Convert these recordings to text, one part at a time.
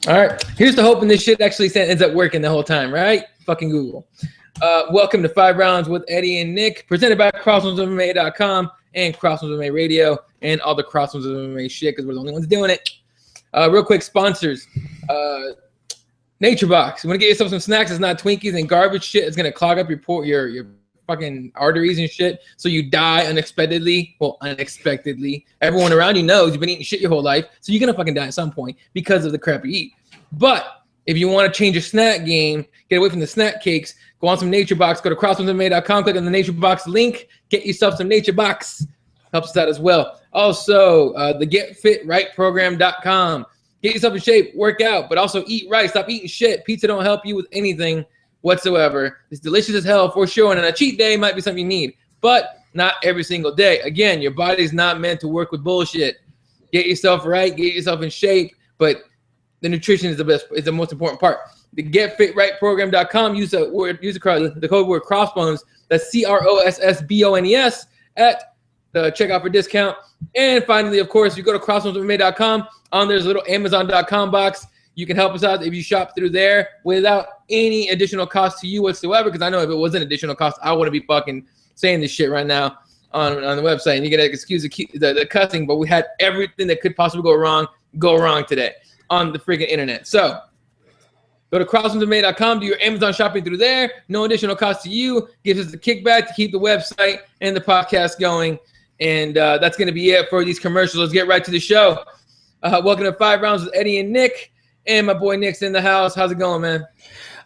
All right. Here's the hope, and this shit actually ends up working the whole time, right? Fucking Google. Welcome to 5 Rounds with Eddie and Nick, presented by CrossBonesMMA.com and CrossBonesMMA Radio and all the CrossBonesMMA shit, because we're the only ones doing it. Real quick, sponsors. Nature Box. You want to get yourself some snacks that's not Twinkies and garbage shit. It's going to clog up your fucking arteries and shit, so you die unexpectedly. Well, unexpectedly. Everyone around you knows you've been eating shit your whole life, so you're going to fucking die at some point because of the crap you eat. But if you want to change your snack game, get away from the snack cakes, go on some Nature Box, go to CrossBonesMMA.com, click on the Nature Box link, get yourself some Nature Box. Helps us out as well. Also, the GetFitRightProgram.com. Get yourself in shape, work out, but also eat right. Stop eating shit. Pizza don't help you with anything whatsoever. It's delicious as hell for sure, and on a cheat day might be something you need, but not every single day. Again, your body's not meant to work with bullshit. Get yourself right, get yourself in shape, but the nutrition is the most important part. The GetFitRightProgram.com. Use the code word Crossbones. That's CrossBones at the checkout for discount. And finally, of course, you go to CrossBonesMMA.com. On there's a little Amazon.com box. You can help us out if you shop through there without any additional cost to you whatsoever. Because I know if it was an additional cost, I wouldn't be fucking saying this shit right now on the website. And you can excuse the cussing, but we had everything that could possibly go wrong today on the freaking internet. So go to CrossBonesMMA.com, do your Amazon shopping through there. No additional cost to you. Gives us the kickback to keep the website and the podcast going. And that's going to be it for these commercials. Let's get right to the show. Welcome to 5 Rounds with Eddie and Nick. And my boy Nick's in the house. How's it going, man?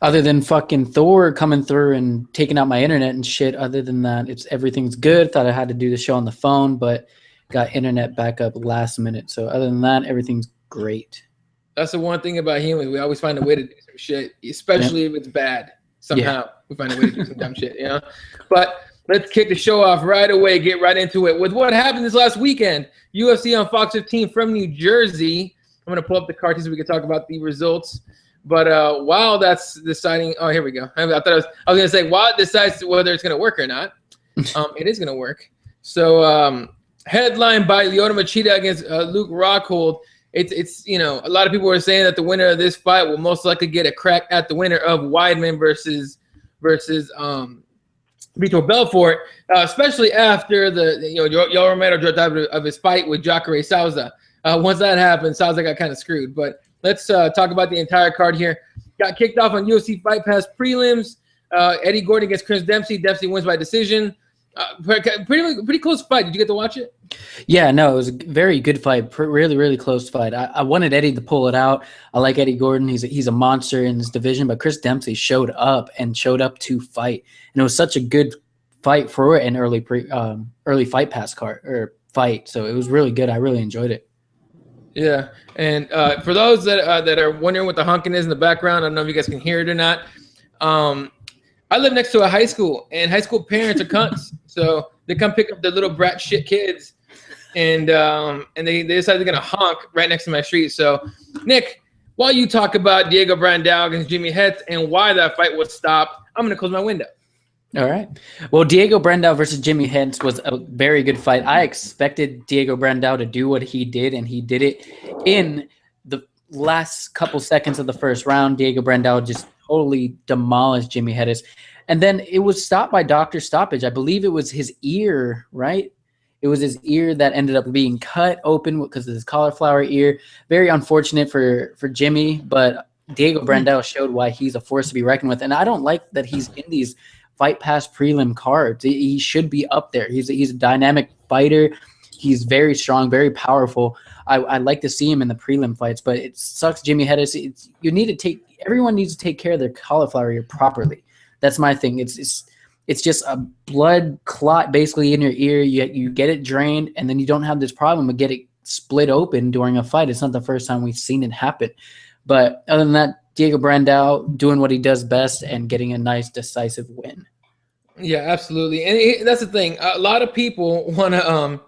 Other than fucking Thor coming through and taking out my internet and shit, other than that, everything's good. Thought I had to do the show on the phone, but got internet back up last minute. So other than that, everything's great. That's the one thing about humans. We always find a way to do some shit, especially if it's bad. Somehow we find a way to do some dumb shit, you know? But let's kick the show off right away, get right into it with what happened this last weekend. UFC on Fox 15 from New Jersey. I'm going to pull up the card so we can talk about the results. But while that's deciding – oh, here we go. I thought I was going to say while it decides whether it's going to work or not, it is going to work. So headline by Lyoto Machida against Luke Rockhold. It's you know, a lot of people are saying that the winner of this fight will most likely get a crack at the winner of Weidman versus Vitor Belfort, especially after Yoel Romero dropped out of his fight with Jacare Souza. Once that happened, Souza got kind of screwed. But let's talk about the entire card here. Got kicked off on UFC Fight Pass prelims. Eddie Gordon against Chris Dempsey. Dempsey wins by decision. Pretty close fight. Did you get to watch it? Yeah, no, it was a very good fight. Really, really close fight. I wanted Eddie to pull it out. I like Eddie Gordon. He's a monster in his division, but Chris Dempsey showed up to fight, and it was such a good fight for an early Fight Pass card or fight. So it was really good. I really enjoyed it. Yeah, and for those that are wondering what the honking is in the background, I don't know if you guys can hear it or not. I live next to a high school, and high school parents are cunts. So they come pick up their little brat shit kids, and they decide they're going to honk right next to my street. So, Nick, while you talk about Diego Brandao against Jimmy Hetz and why that fight was stopped, I'm going to close my window. All right. Well, Diego Brandao versus Jimmy Hetz was a very good fight. I expected Diego Brandao to do what he did, and he did it in the last couple seconds of the first round. Diego Brandao just totally demolished Jimmy Hetz. And then it was stopped by doctor stoppage. I believe it was his ear, right? It was his ear that ended up being cut open because of his cauliflower ear. Very unfortunate for Jimmy, but Diego Brandao showed why he's a force to be reckoned with. And I don't like that he's in these Fight Pass prelim cards. He should be up there. He's a dynamic fighter. He's very strong, very powerful. I'd like to see him in the prelim fights, but it sucks Jimmy Hetz. Everyone needs to take care of their cauliflower ear properly. That's my thing. It's just a blood clot basically in your ear. You get it drained, and then you don't have this problem of get it split open during a fight. It's not the first time we've seen it happen. But other than that, Diego Brandao doing what he does best and getting a nice decisive win. Yeah, absolutely. And that's the thing. A lot of people want to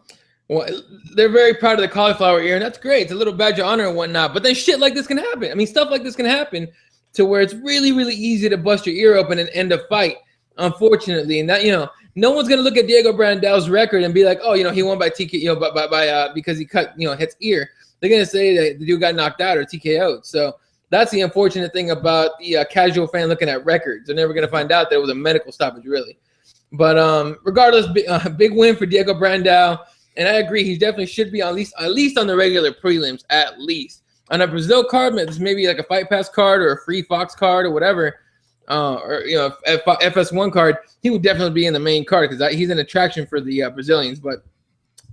they're very proud of the cauliflower ear, and that's great. It's a little badge of honor and whatnot. But then shit like this can happen. I mean, stuff like this can happen to where it's really, really easy to bust your ear open and end a fight, unfortunately. And that, no one's gonna look at Diego Brandao's record and be like, oh, he won by TK, because he cut, Het's ear. They're gonna say that the dude got knocked out or TKO'd. So That's the unfortunate thing about the casual fan looking at records. They're never going to find out that it was a medical stoppage, really. But regardless, big win for Diego Brandao. And I agree, he definitely should be at least on the regular prelims, at least. On a Brazil card, maybe like a Fight Pass card or a free Fox card or whatever, or FS1 card, he would definitely be in the main card because he's an attraction for the Brazilians. But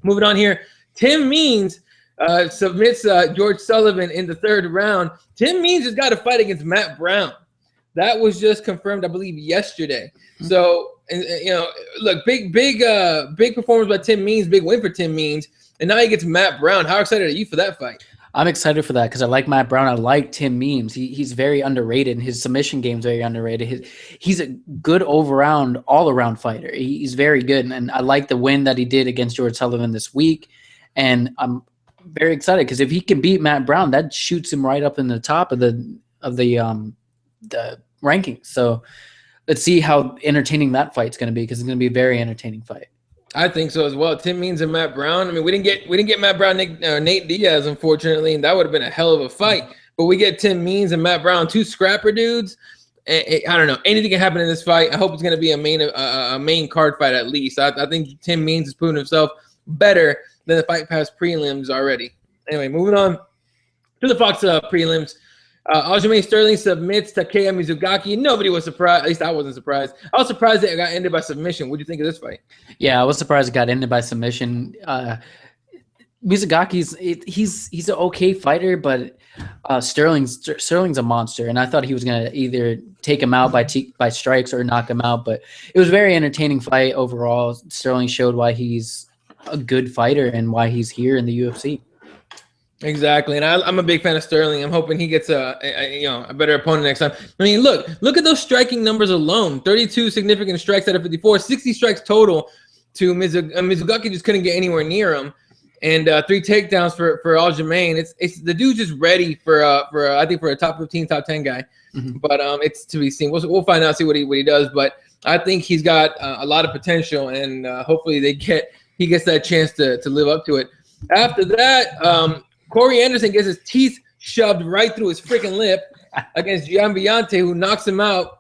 moving on here, Tim Means submits George Sullivan in the 3rd round. Tim Means has got to fight against Matt Brown. That was just confirmed, I believe, yesterday. So, look, big performance by Tim Means, big win for Tim Means, and now he gets Matt Brown. How excited are you for that fight? I'm excited for that because I like Matt Brown. I like Tim Means. He's very underrated. His submission game is very underrated. He's a good all-around fighter. He's very good, and I like the win that he did against George Sullivan this week. And I'm very excited because if he can beat Matt Brown, that shoots him right up in the top of the rankings. So let's see how entertaining that fight's going to be because it's going to be a very entertaining fight. I think so as well. Tim Means and Matt Brown. I mean, we didn't get Matt Brown, Nate Diaz, unfortunately, and that would have been a hell of a fight. But we get Tim Means and Matt Brown, 2 scrapper dudes. I don't know. Anything can happen in this fight. I hope it's going to be a main card fight at least. I think Tim Means has proven himself better than the Fight Pass prelims already. Anyway, moving on to the Fox prelims. Aljamain Sterling submits Takeya Mizugaki. Nobody was surprised. At least I wasn't surprised. I was surprised that it got ended by submission. What do you think of this fight? Yeah, I was surprised it got ended by submission. Mizugaki's he's an okay fighter, but Sterling's a monster, and I thought he was gonna either take him out by strikes or knock him out. But it was a very entertaining fight overall. Sterling showed why he's a good fighter and why he's here in the UFC. Exactly, and I'm a big fan of Sterling. I'm hoping he gets a better opponent next time. I mean, look at those striking numbers alone. 32 significant strikes out of 54, 60 strikes total to Mizugaki. Just couldn't get anywhere near him, and 3 takedowns for Aljamain. It's the dude's just ready for I think for a top 15, top 10 guy. Mm-hmm. But it's to be seen. We'll find out, see what he does. But I think he's got a lot of potential, and hopefully he gets that chance to live up to it. After that, Corey Anderson gets his teeth shoved right through his freaking lip against Gian Villante, who knocks him out.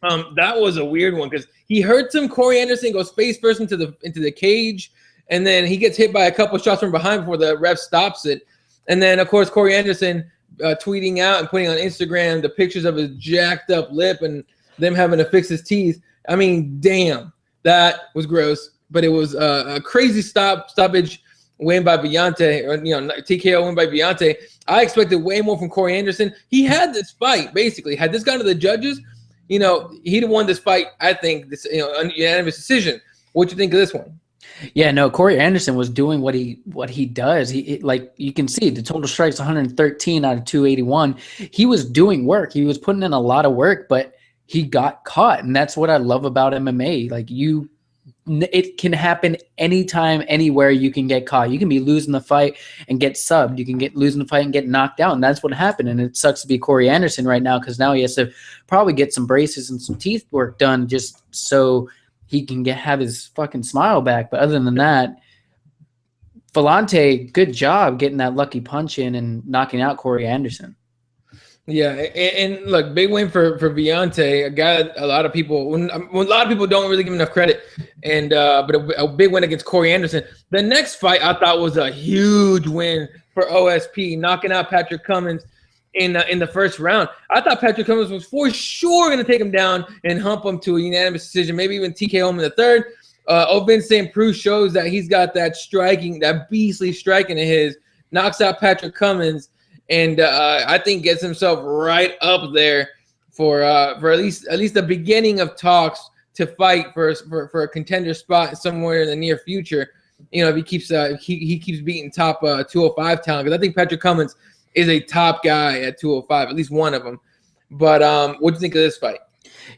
That was a weird one because he hurts him. Corey Anderson goes face first into the cage, and then he gets hit by a couple shots from behind before the ref stops it. And then, of course, Corey Anderson tweeting out and putting on Instagram the pictures of his jacked up lip and them having to fix his teeth. I mean, damn, that was gross. But it was a crazy stoppage win by Villante, or TKO win by Villante. I expected way more from Corey Anderson. He had this fight basically. Had this gone to the judges, he'd have won this fight. I think this unanimous decision. What do you think of this one? Yeah, no, Corey Anderson was doing what he does. He like you can see the total strikes 113 out of 281. He was doing work. He was putting in a lot of work, but he got caught, and that's what I love about MMA. Like it can happen anytime, anywhere. You can get caught. You can be losing the fight and get subbed. You can get losing the fight and get knocked out, and that's what happened. And it sucks to be Corey Anderson right now because now he has to probably get some braces and some teeth work done just so he can have his fucking smile back. But other than that, Villante, good job getting that lucky punch in and knocking out Corey Anderson. Yeah, and look, big win for Villante, a guy that a lot of people don't really give enough credit, and but a big win against Corey Anderson. The next fight I thought was a huge win for OSP, knocking out Patrick Cummins in the first round. I thought Patrick Cummins was for sure going to take him down and hump him to a unanimous decision, maybe even TKO him in the third. Ovin St. Preux shows that he's got that beastly striking of his, knocks out Patrick Cummins. And I think gets himself right up there for at least the beginning of talks to fight for a contender spot somewhere in the near future. If he keeps he keeps beating top 205 talent, because I think Patrick Cummins is a top guy at 205, at least one of them. But what do you think of this fight?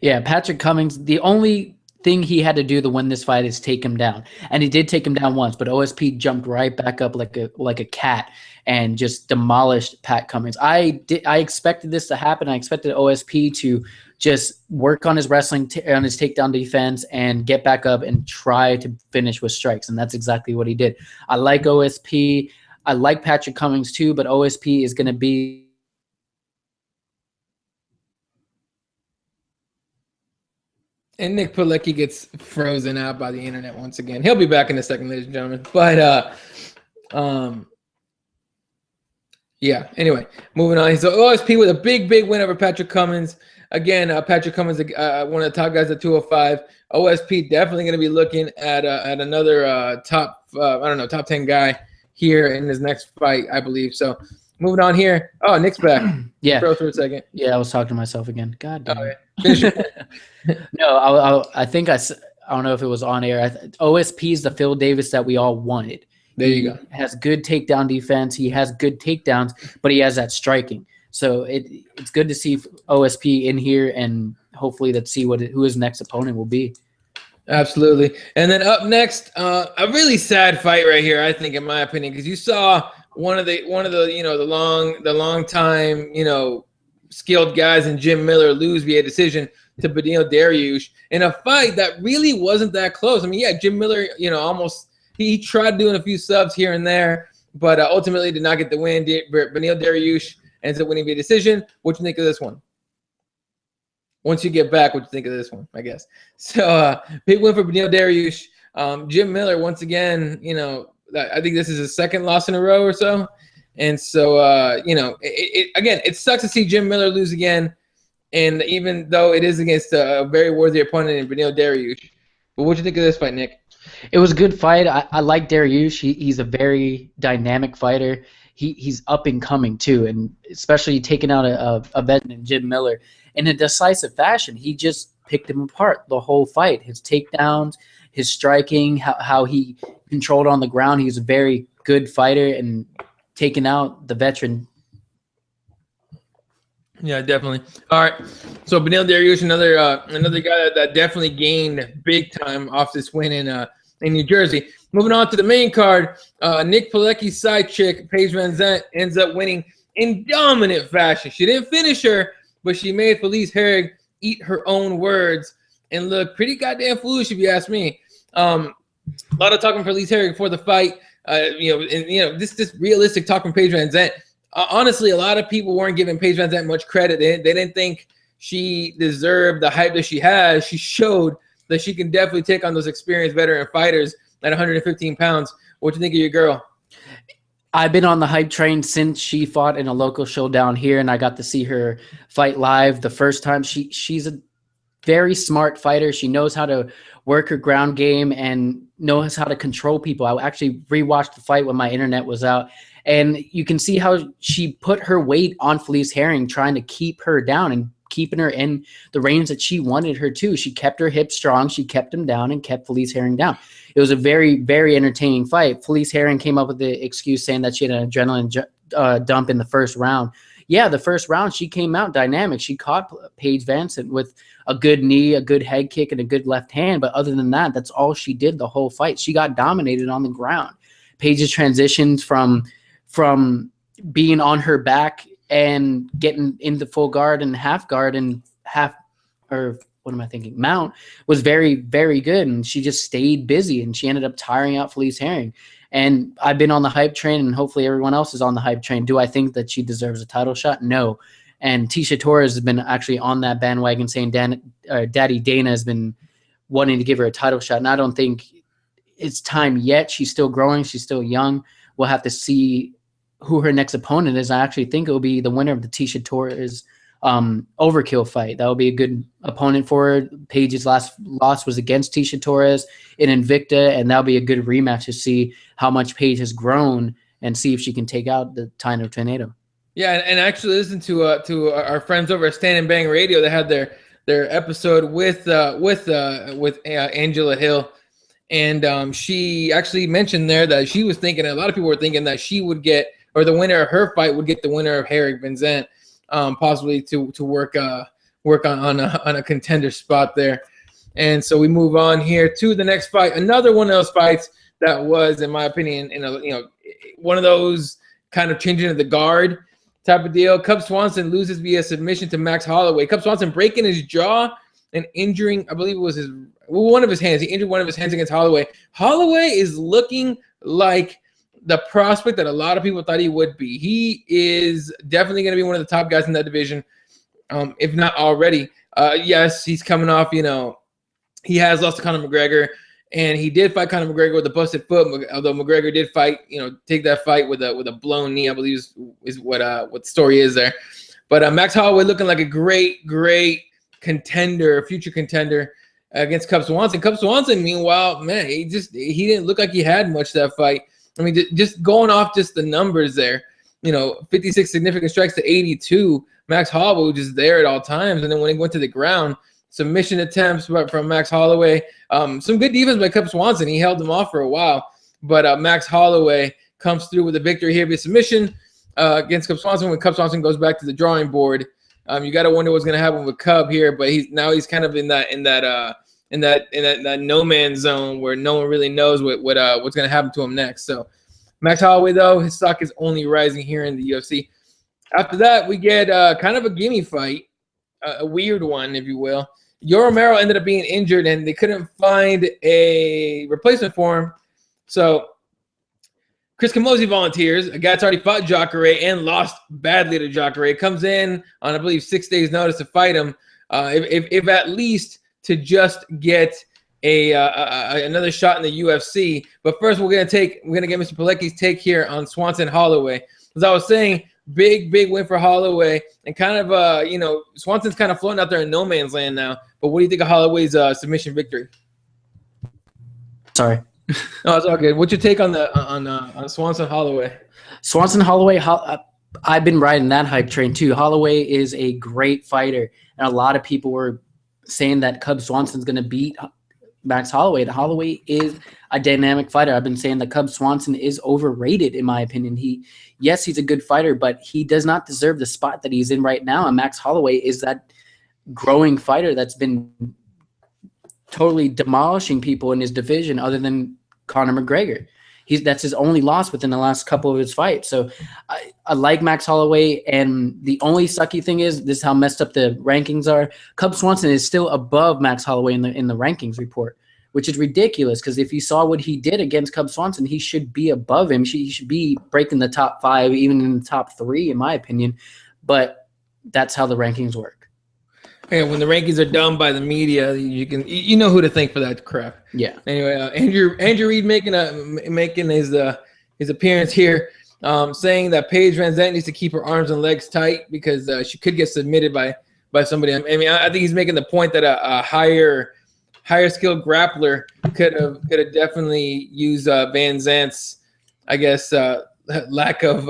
Yeah, Patrick Cummins. The only thing he had to do to win this fight is take him down, and he did take him down once. But OSP jumped right back up like a cat and just demolished Pat Cummins. I expected this to happen. I expected OSP to just work on his wrestling, on his takedown defense, and get back up and try to finish with strikes. And that's exactly what he did. I like OSP. I like Patrick Cummins too, but OSP is going to be And Nick Pilecki gets frozen out by the internet once again. He'll be back in a second, ladies and gentlemen. But yeah. Anyway, moving on. So OSP with a big win over Patrick Cummins. Again, Patrick Cummins, one of the top guys at 205. OSP definitely going to be looking at another top 10 guy here in his next fight, I believe. So moving on here. Oh, Nick's back. Yeah. Bro, for a second. Yeah, I was talking to myself again. God damn. Okay. No, I think I don't know if it was on air. OSP is the Phil Davis that we all wanted. There you go. Has good takedown defense. He has good takedowns, but he has that striking. So it's good to see OSP in here, and hopefully let's see who his next opponent will be. Absolutely. And then up next, a really sad fight right here, I think, in my opinion, because you saw one of the the long time skilled guys in Jim Miller lose via decision to Beneil Dariush in a fight that really wasn't that close. I mean, yeah, Jim Miller, almost he tried doing a few subs here and there, but ultimately did not get the win. Beneil Dariush ends up winning via decision. What do you think of this one? Once you get back, what do you think of this one, I guess? So big win for Beneil Dariush. Jim Miller, once again, I think this is his second loss in a row or so. And so, it sucks to see Jim Miller lose again. And even though it is against a very worthy opponent in Beneil Dariush. But what do you think of this fight, Nick? It was a good fight. I like Dariush. He's a very dynamic fighter. He's up and coming too, and especially taking out a veteran, Jim Miller, in a decisive fashion. He just picked him apart the whole fight. His takedowns, his striking, how he controlled on the ground. He's a very good fighter and taking out the veteran. Yeah, definitely. All right. So Beneil Dariush, another guy that definitely gained big time off this win in New Jersey. Moving on to the main card, Nick Pilecki's side chick, Paige VanZant, ends up winning in dominant fashion. She didn't finish her, but she made Felice Herrig eat her own words and look pretty goddamn foolish, if you ask me. A lot of talking for Felice Herrig before the fight. This realistic talk from Paige VanZant. Honestly, a lot of people weren't giving Paige VanZant much credit. They didn't think she deserved the hype that she has. She showed that she can definitely take on those experienced veteran fighters at 115 pounds. What do you think of your girl? I've been on the hype train since she fought in a local show down here, and I got to see her fight live the first time. She's a very smart fighter. She knows how to work her ground game and knows how to control people. I actually rewatched the fight when my internet was out, and you can see how she put her weight on Felice Herrig, trying to keep her down and keeping her in the range that she wanted her to. She kept her hips strong. She kept them down and kept Felice Herrig down. It was a very, very entertaining fight. Felice Herrig came up with the excuse saying that she had an adrenaline dump in the first round. Yeah, the first round, she came out dynamic. She caught Paige VanZant with a good knee, a good head kick, and a good left hand. But other than that, that's all she did the whole fight. She got dominated on the ground. Paige's transitions from being on her back and getting into full guard and half guard and mount was very, very good. And she just stayed busy, and she ended up tiring out Felice Herrig. And I've been on the hype train, and hopefully everyone else is on the hype train. Do I think that she deserves a title shot? No. And Tisha Torres has been actually on that bandwagon saying Daddy Dana has been wanting to give her a title shot. And I don't think it's time yet. She's still growing. She's still young. We'll have to see who her next opponent is. I actually think it will be the winner of the Tisha Torres Overkill fight. That will be a good opponent for her. Paige's last loss was against Tisha Torres in Invicta, and that'll be a good rematch to see how much Paige has grown and see if she can take out the Tino Tornado. Yeah, and actually listen to our friends over at Stand and Bang Radio. They had their episode with Angela Hill, and she actually mentioned there that she was thinking, a lot of people were thinking that she would get, or the winner of her fight would get the winner of Herrig VanZant, possibly to work on a contender spot there. And so we move on here to the next fight, another one of those fights that was, in my opinion, one of those kind of changing of the guard type of deal. Cub Swanson loses via submission to Max Holloway. Cub Swanson breaking his jaw and injuring, I believe it was one of his hands. He injured one of his hands against Holloway. Holloway is looking like the prospect that a lot of people thought he would be. He is definitely going to be one of the top guys in that division, if not already. Yes, he's coming off, he has lost to Conor McGregor, and he did fight Conor McGregor with a busted foot. Although McGregor did fight, take that fight with a blown knee, I believe is what the story is there. But Max Holloway looking like a great contender, future contender against Cub Swanson. Cub Swanson, meanwhile, man, he didn't look like he had much that fight. I mean, just going off just the numbers there, 56 significant strikes to 82. Max Holloway was just there at all times, and then when he went to the ground, submission attempts from Max Holloway. Some good defense by Cub Swanson. He held him off for a while, but Max Holloway comes through with a victory here via submission against Cub Swanson. When Cub Swanson goes back to the drawing board, you got to wonder what's going to happen with Cub here. But he's kind of in that no man's zone where no one really knows what's going to happen to him next. So Max Holloway, though, his stock is only rising here in the UFC. After that, we get kind of a gimme fight, a weird one, if you will. Yoel Romero ended up being injured, and they couldn't find a replacement for him. So Chris Camozzi volunteers. A guy that's already fought Jacare and lost badly to Jacare. Comes in on, I believe, 6 days' notice to fight him, if at least to just get another shot in the UFC. But first, we're gonna get Mr. Pilecki's take here on Swanson Holloway. As I was saying, big win for Holloway, and kind of Swanson's kind of floating out there in no man's land now. But what do you think of Holloway's submission victory? Sorry. No, it's all good. What's your take on Swanson Holloway? Swanson Holloway, I've been riding that hype train too. Holloway is a great fighter, and a lot of people were saying that Cub Swanson's going to beat Max Holloway. Holloway is a dynamic fighter. I've been saying that Cub Swanson is overrated, in my opinion. Yes, he's a good fighter, but he does not deserve the spot that he's in right now. And Max Holloway is that growing fighter that's been totally demolishing people in his division other than Conor McGregor. That's his only loss within the last couple of his fights. So I like Max Holloway, and the only sucky thing is this is how messed up the rankings are. Cub Swanson is still above Max Holloway in the rankings report, which is ridiculous because if you saw what he did against Cub Swanson, he should be above him. He should be breaking the top 5, even in the top 3, in my opinion. But that's how the rankings work. And when the rankings are done by the media, you know who to thank for that crap. Yeah. Anyway, Andrew Reed making his appearance here, saying that Paige Van Zandt needs to keep her arms and legs tight because she could get submitted by somebody. I mean, I think he's making the point that a higher skilled grappler could have definitely used Van Zandt's, I guess, lack of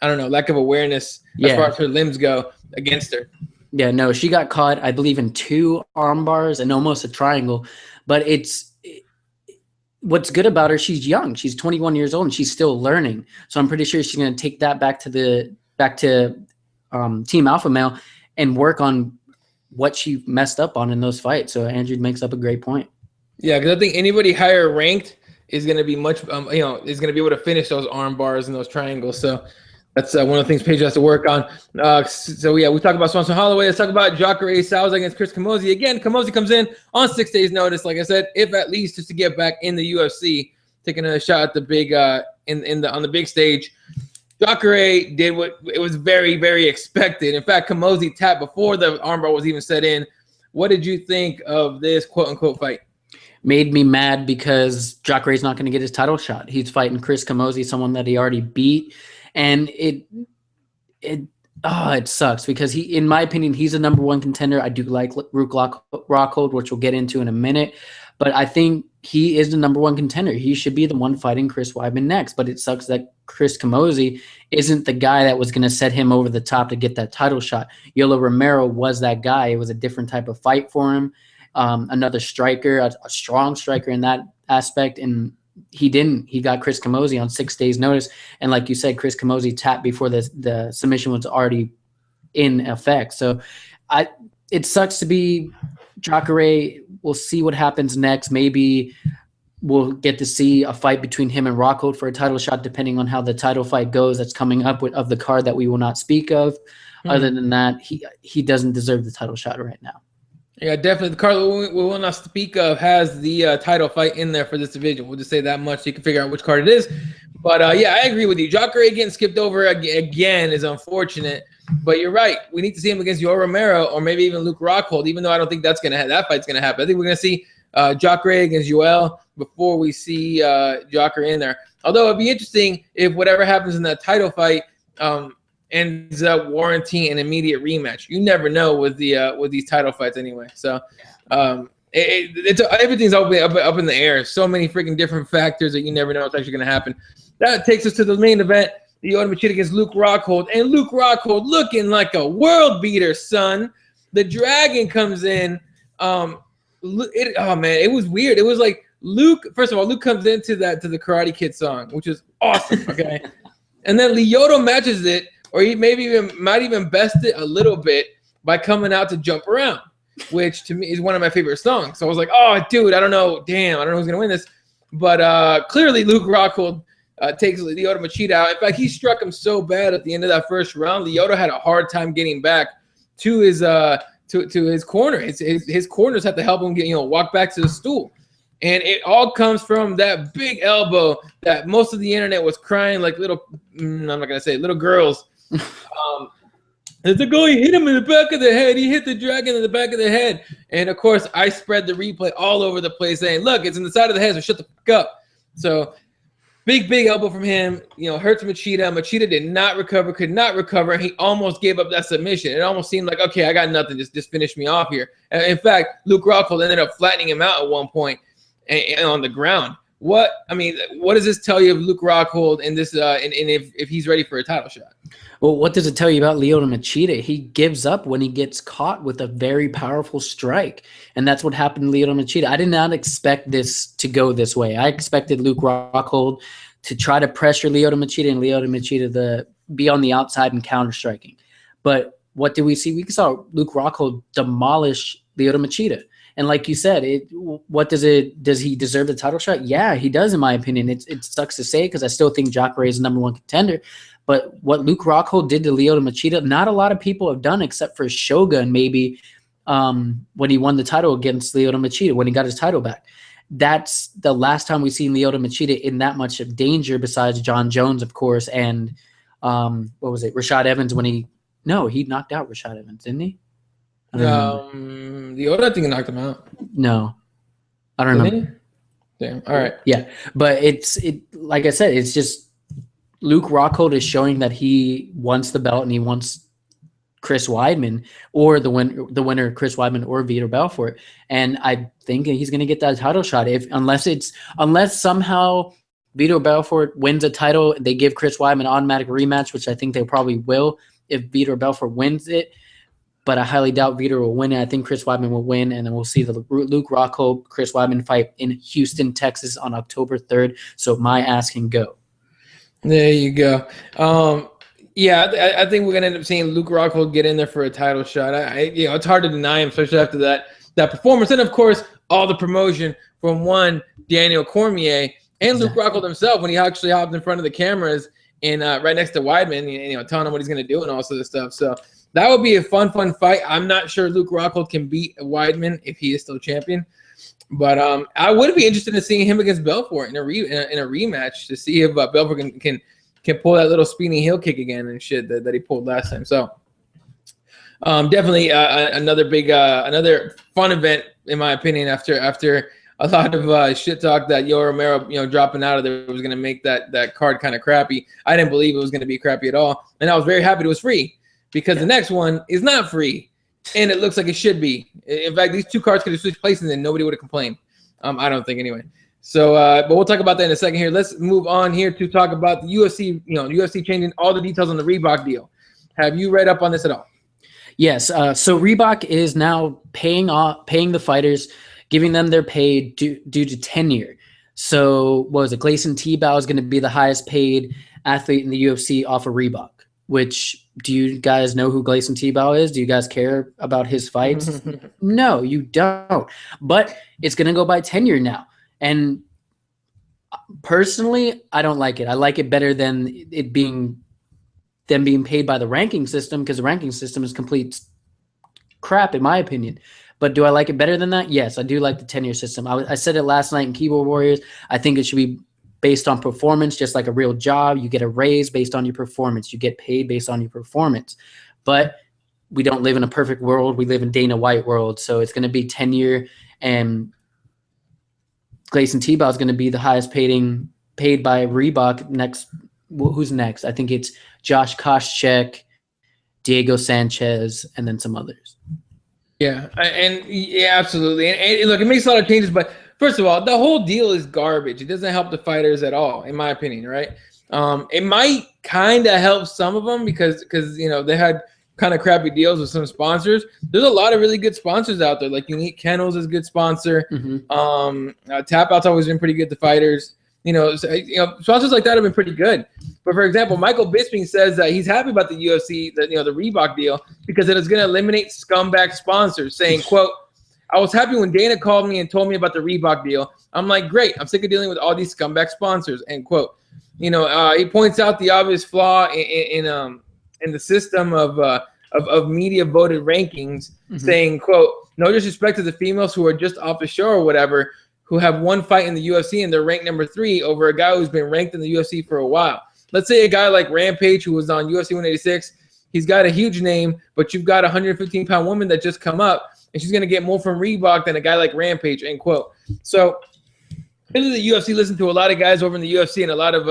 awareness as far as her limbs go against her. Yeah, no, she got caught, I believe, in 2 arm bars and almost a triangle. But what's good about her, she's young. She's 21 years old and she's still learning. So I'm pretty sure she's going to take that back to Team Alpha Male and work on what she messed up on in those fights. So Andrew makes up a great point. Yeah, because I think anybody higher ranked is going to be much, is going to be able to finish those arm bars and those triangles. So that's one of the things Paige has to work on. So yeah, we talk about Swanson Holloway. Let's talk about Jacare Souza against Chris Camozzi. Again, Camozzi comes in on 6 days' notice, like I said, if at least just to get back in the UFC, taking a shot at the big on the big stage. Jacare did what it was very, very expected. In fact, Camozzi tapped before the armbar was even set in. What did you think of this quote-unquote fight? Made me mad because Jacare's not going to get his title shot. He's fighting Chris Camozzi, someone that he already beat. And it sucks because in my opinion, he's a number 1 contender. I do like Rook Rockhold, which we'll get into in a minute, but I think he is the number 1 contender. He should be the one fighting Chris Weidman next, but it sucks that Chris Camozzi isn't the guy that was going to set him over the top to get that title shot. Yoel Romero was that guy. It was a different type of fight for him. Another striker, a strong striker in that aspect, and he didn't. He got Chris Camozzi on 6 days' notice, and like you said, Chris Camozzi tapped before the submission was already in effect. So, it sucks to be Jacare. We'll see what happens next. Maybe we'll get to see a fight between him and Rockhold for a title shot, depending on how the title fight goes. That's coming up of the card that we will not speak of. Other than that, he doesn't deserve the title shot right now. Yeah, definitely. The card we will not speak of has the title fight in there for this division. We'll just say that much so you can figure out which card it is. But yeah, I agree with you. Jacare getting skipped over again is unfortunate. But you're right. We need to see him against Yoel Romero or maybe even Luke Rockhold, even though I don't think that fight's going to happen. I think we're going to see Jacare against Yoel before we see Jacare in there. Although it'd be interesting if whatever happens in that title fight ends up warranting an immediate rematch. You never know with these title fights anyway. So everything's up in the air. So many freaking different factors that you never know what's actually going to happen. That takes us to the main event. Lyoto Machida against Luke Rockhold. And Luke Rockhold looking like a world beater, son. The Dragon comes in. Oh, man, it was weird. It was like Luke, first of all, Luke comes into the Karate Kid song, which is awesome, okay? And then Lyoto matches it, or he might even best it a little bit by coming out to Jump Around, which to me is one of my favorite songs. So I was like, oh, dude, I don't know. Damn, I don't know who's going to win this. But clearly Luke Rockhold takes Lyoto Machida out. In fact, he struck him so bad at the end of that first round. Lyoto had a hard time getting back to his to his corner. His corners had to help him walk back to the stool. And it all comes from that big elbow that most of the internet was crying like little, I'm not going to say little girls. The guy hit him in the back of the head. He hit the Dragon in the back of the head. And, of course, I spread the replay all over the place saying, look, it's in the side of the head, so shut the fuck up. So big elbow from him, hurts Machida. Machida did not recover, could not recover. He almost gave up that submission. It almost seemed like, okay, I got nothing. Just finish me off here. In fact, Luke Rockhold ended up flattening him out at one point and on the ground. What does this tell you of Luke Rockhold and this and if he's ready for a title shot? Well, what does it tell you about Lyoto Machida? He gives up when he gets caught with a very powerful strike, and that's what happened to Lyoto Machida. I did not expect this to go this way. I expected Luke Rockhold to try to pressure Lyoto Machida and Lyoto Machida to be on the outside and counter striking. But what did we see? We saw Luke Rockhold demolish Lyoto Machida. And like you said, does he deserve the title shot? Yeah, he does, in my opinion. It sucks to say because I still think Jacare is the #1 contender. But what Luke Rockhold did to Lyoto Machida, not a lot of people have done except for Shogun maybe when he won the title against Lyoto Machida, when he got his title back. That's the last time we've seen Lyoto Machida in that much of danger besides John Jones, of course, and Rashad Evans when he knocked out Rashad Evans, didn't he? Lyoto, I think he knocked him out. No, I don't remember. Damn. All right. Yeah, but like I said, it's just Luke Rockhold is showing that he wants the belt and he wants Chris Weidman or the winner Chris Weidman or Vitor Belfort, and I think he's going to get that title shot unless somehow Vitor Belfort wins a title, they give Chris Weidman an automatic rematch, which I think they probably will if Vitor Belfort wins it. But I highly doubt Vitor will win it. I think Chris Weidman will win, and then we'll see the Luke Rockhold, Chris Weidman fight in Houston, Texas on October 3rd. So my ass can go. There you go. Yeah, I think we're gonna end up seeing Luke Rockhold get in there for a title shot. It's hard to deny him, especially after that performance, and of course all the promotion from one Daniel Cormier and Luke Rockhold himself when he actually hopped in front of the cameras and right next to Weidman, telling him what he's gonna do and all sorts of stuff. So that would be a fun fight. I'm not sure Luke Rockhold can beat Weidman if he is still champion. But I would be interested in seeing him against Belfort in a rematch to see if Belfort can pull that little spinning heel kick again and shit that he pulled last time. So definitely another fun event in my opinion after a lot of shit talk that Yoel Romero dropping out of there was going to make that card kind of crappy. I didn't believe it was going to be crappy at all, and I was very happy it was free because the next one is not free. And it looks like it should be. In fact, these two cards could have switched places and nobody would have complained. I don't think anyway. So, but we'll talk about that in a second here. Let's move on here to talk about the UFC, UFC changing all the details on the Reebok deal. Have you read up on this at all? Yes. So Reebok is now paying the fighters, giving them their pay due to tenure. So what was it? Gleison Tibau is going to be the highest paid athlete in the UFC off of Reebok. Which, do you guys know who Gleison Tibau is? Do you guys care about his fights? No, you don't. But it's going to go by tenure now. And personally, I don't like it. I like it better than it being paid by the ranking system because the ranking system is complete crap, in my opinion. But do I like it better than that? Yes, I do like the 10-year system. I said it last night in Keyboard Warriors. I think it should be based on performance, just like a real job. You get a raise based on your performance. You get paid based on your performance. But we don't live in a perfect world. We live in Dana White world. So it's going to be 10-year, and Gleison Tebow is going to be the highest paid by Reebok next. Who's next? I think it's Josh Koscheck, Diego Sanchez, and then some others. Yeah, absolutely. And look, it makes a lot of changes, but first of all, the whole deal is garbage. It doesn't help the fighters at all, in my opinion, right? It might kind of help some of them because they had kind of crappy deals with some sponsors. There's a lot of really good sponsors out there, like Unique Kennels is a good sponsor. Tap Out's always been pretty good to fighters. Sponsors like that have been pretty good. But for example, Michael Bisping says that he's happy about the UFC, the Reebok deal, because it is going to eliminate scumbag sponsors, saying, quote, "I was happy when Dana called me and told me about the Reebok deal. I'm like, great, I'm sick of dealing with all these scumbag sponsors," end quote. He points out the obvious flaw in the system of media voted rankings, saying, quote, "No disrespect to the females who are just off the show or whatever, who have one fight in the UFC and they're ranked number 3 over a guy who's been ranked in the UFC for a while. Let's say a guy like Rampage, who was on UFC 186, he's got a huge name, but you've got a 115-pound woman that just come up, and she's going to get more from Reebok than a guy like Rampage," end quote. So really the UFC listened to a lot of guys over in the UFC and a lot of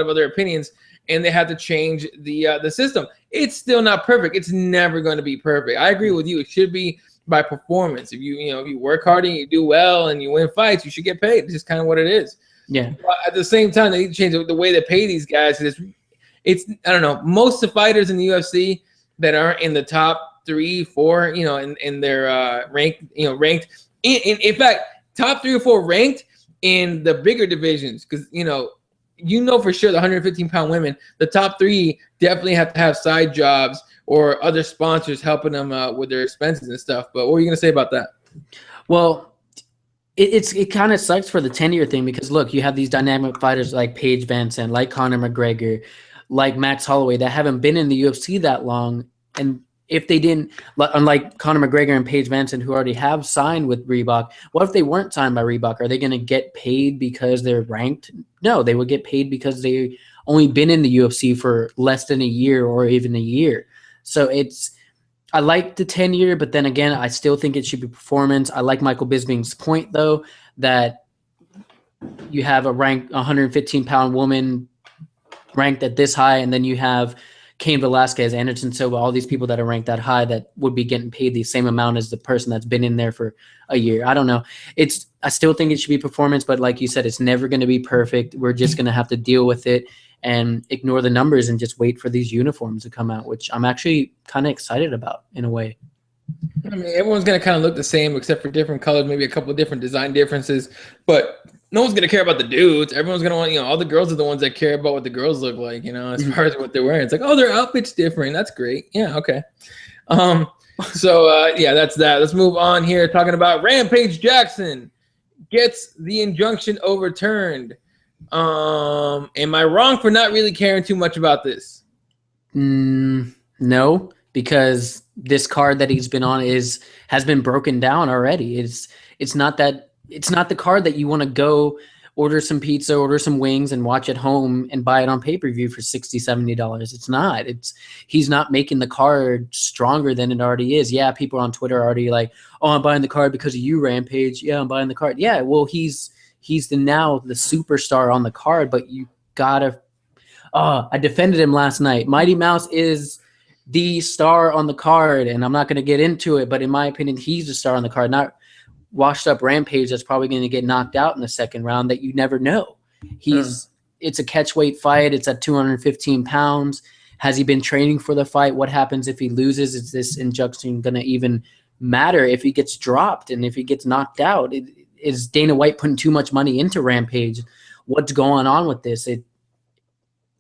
other opinions, and they had to change the system. It's still not perfect. It's never going to be perfect. I agree with you. It should be by performance. If you work hard and you do well and you win fights, you should get paid. It's just kind of what it is. Yeah. But at the same time, they need to change the way they pay these guys. It's I don't know. Most of the fighters in the UFC that aren't in the top 3, 4, in their ranked. In fact, top 3 or 4 ranked in the bigger divisions, because for sure the 115-pound women, the top 3 definitely have to have side jobs or other sponsors helping them with their expenses and stuff. But what are you going to say about that? Well, it kind of sucks for the 10-year thing, because look, you have these dynamic fighters like Paige VanZant, like Conor McGregor, like Max Holloway, that haven't been in the UFC that long. And if they didn't, unlike Conor McGregor and Paige VanZant, who already have signed with Reebok, what if they weren't signed by Reebok? Are they going to get paid because they're ranked? No, they would get paid because they only been in the UFC for less than a year or even a year. So I like the 10-year, but then again, I still think it should be performance. I like Michael Bisping's point, though, that you have a ranked 115-pound woman ranked at this high, and then you have Cain Velasquez, Anderson Silva, all these people that are ranked that high that would be getting paid the same amount as the person that's been in there for a year. I don't know. I still think it should be performance, but like you said, it's never going to be perfect. We're just going to have to deal with it and ignore the numbers and just wait for these uniforms to come out, which I'm actually kind of excited about in a way. I mean, everyone's going to kind of look the same except for different colors, maybe a couple of different design differences, but no one's going to care about the dudes. Everyone's going to want, all the girls are the ones that care about what the girls look like, as far as what they're wearing. It's like, oh, their outfit's different. That's great. Yeah, okay. That's that. Let's move on here. Talking about Rampage Jackson gets the injunction overturned. Am I wrong for not really caring too much about this? No, because this card that he's been on has been broken down already. It's not the card that you want to go order some pizza, order some wings, and watch at home and buy it on pay-per-view for $60, $70. It's not. He's not making the card stronger than it already is. Yeah, people on Twitter are already like, "Oh, I'm buying the card because of you, Rampage." Yeah, I'm buying the card. Yeah, well, he's now the superstar on the card, but you gotta. I defended him last night. Mighty Mouse is the star on the card, and I'm not going to get into it, but in my opinion, he's the star on the card, not washed up Rampage that's probably going to get knocked out in the second round that you never know. It's a catch weight fight. It's at 215 pounds. Has he been training for the fight? What happens if he loses? Is this injunction going to even matter if he gets dropped and if he gets knocked out? Is Dana White putting too much money into Rampage? What's going on with this? It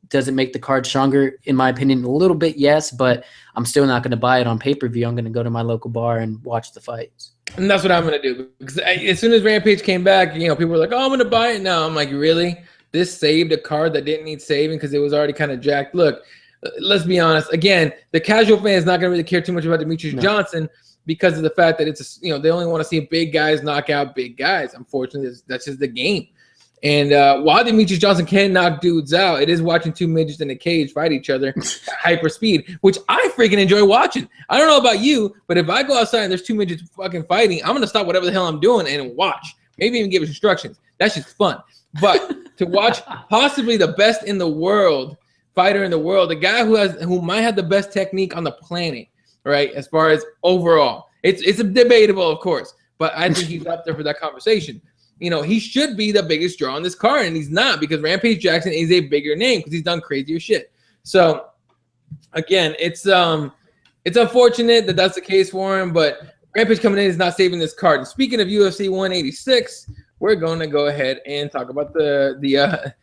doesn't make the card stronger, in my opinion, a little bit, yes, but I'm still not going to buy it on pay-per-view. I'm going to go to my local bar and watch the fights. And that's what I'm going to do. Because as soon as Rampage came back, people were like, "Oh, I'm going to buy it now." I'm like, really? This saved a card that didn't need saving because it was already kind of jacked. Look, let's be honest. Again, the casual fan is not going to really care too much about Demetrius Johnson. because of the fact that it's they only want to see big guys knock out big guys. Unfortunately, that's just the game. And while Demetrius Johnson can knock dudes out, it is watching two midgets in a cage fight each other at hyper speed, which I freaking enjoy watching. I don't know about you, but if I go outside and there's two midgets fucking fighting, I'm gonna stop whatever the hell I'm doing and watch. Maybe even give instructions. That's just fun. But to watch possibly the best in the world fighter in the world, the guy who might have the best technique on the planet, right? As far as overall, it's debatable, of course, but I think he's up there for that conversation. He should be the biggest draw on this card, and he's not, because Rampage Jackson is a bigger name because he's done crazier shit. So again, it's unfortunate that that's the case for him, but Rampage coming in is not saving this card. And speaking of UFC 186, we're going to go ahead and talk about the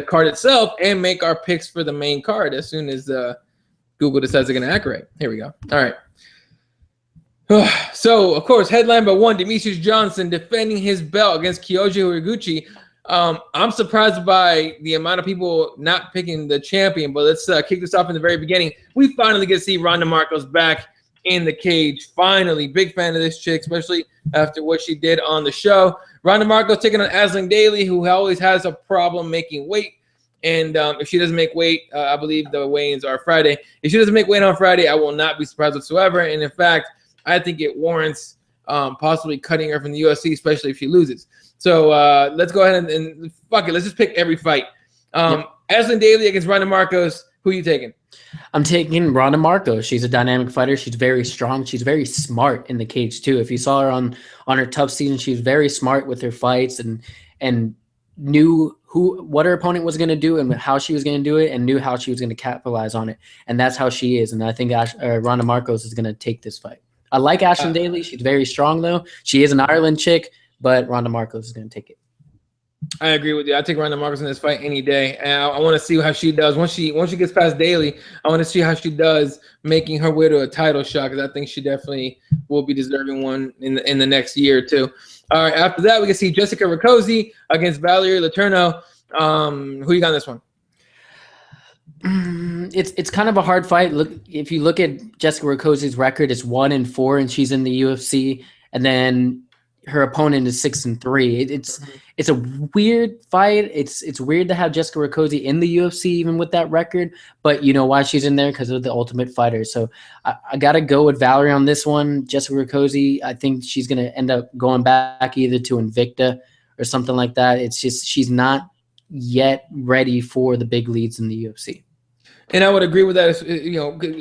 card itself and make our picks for the main card as soon as Google decides they're going to accurate. Here we go. All right. So, of course, headline by one, Demetrius Johnson defending his belt against Kyoji Horiguchi. I'm surprised by the amount of people not picking the champion, but let's kick this off in the very beginning. We finally get to see Ronda Marcos back in the cage. Finally, big fan of this chick, especially after what she did on the show. Ronda Marcos taking on Aisling Daly, who always has a problem making weight. And if she doesn't make weight, I believe the weigh-ins are Friday. If she doesn't make weight on Friday, I will not be surprised whatsoever. And in fact, I think it warrants possibly cutting her from the UFC, especially if she loses. So let's go ahead and fuck it. Let's just pick every fight. Aisling Daly against Ronda Marcos. Who are you taking? I'm taking Ronda Marcos. She's a dynamic fighter. She's very strong. She's very smart in the cage too. If you saw her on her tough season, she was very smart with her fights and knew what her opponent was going to do and how she was going to do it, and knew how she was going to capitalize on it. And that's how she is. And I think Ronda Marcos is going to take this fight. I like Aisling Daly. She's very strong, though. She is an Ireland chick, but Ronda Marcos is going to take it. I agree with you. I take Ronda Marcos in this fight any day. And I want to see how she does. Once she gets past Daly, I want to see how she does making her way to a title shot, because I think she definitely will be deserving one in the next year or two. All right, after that, we can see Jessica Rakoczy against Valerie Letourneau. Who you got in this one? It's kind of a hard fight. Look, if you look at Jessica Rakoczy's record, it's 1-4, and she's in the UFC, and then her opponent is 6-3. It's a weird fight. It's weird to have Jessica Rakoczy in the UFC even with that record, but you know why she's in there? Because of the Ultimate Fighter. So I gotta go with Valerie on this one. Jessica Rakoczy, I think she's gonna end up going back either to Invicta or something like that. It's just she's not yet ready for the big leads in the UFC. And I would agree with that,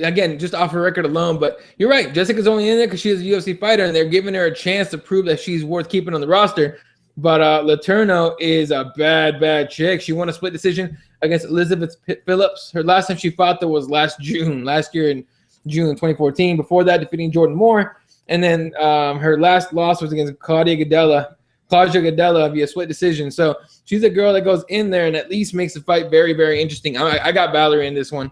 again, just off her record alone. But you're right. Jessica's only in there because she's a UFC fighter, and they're giving her a chance to prove that she's worth keeping on the roster. But Letourneau is a bad chick. She won a split decision against Elizabeth Phillips. Her last time she fought, that was last year in June 2014. Before that, defeating Jordan Moore. And then her last loss was against Claudia Gadelha via split decision. So she's a girl that goes in there and at least makes the fight very, very interesting. I got Valerie in this one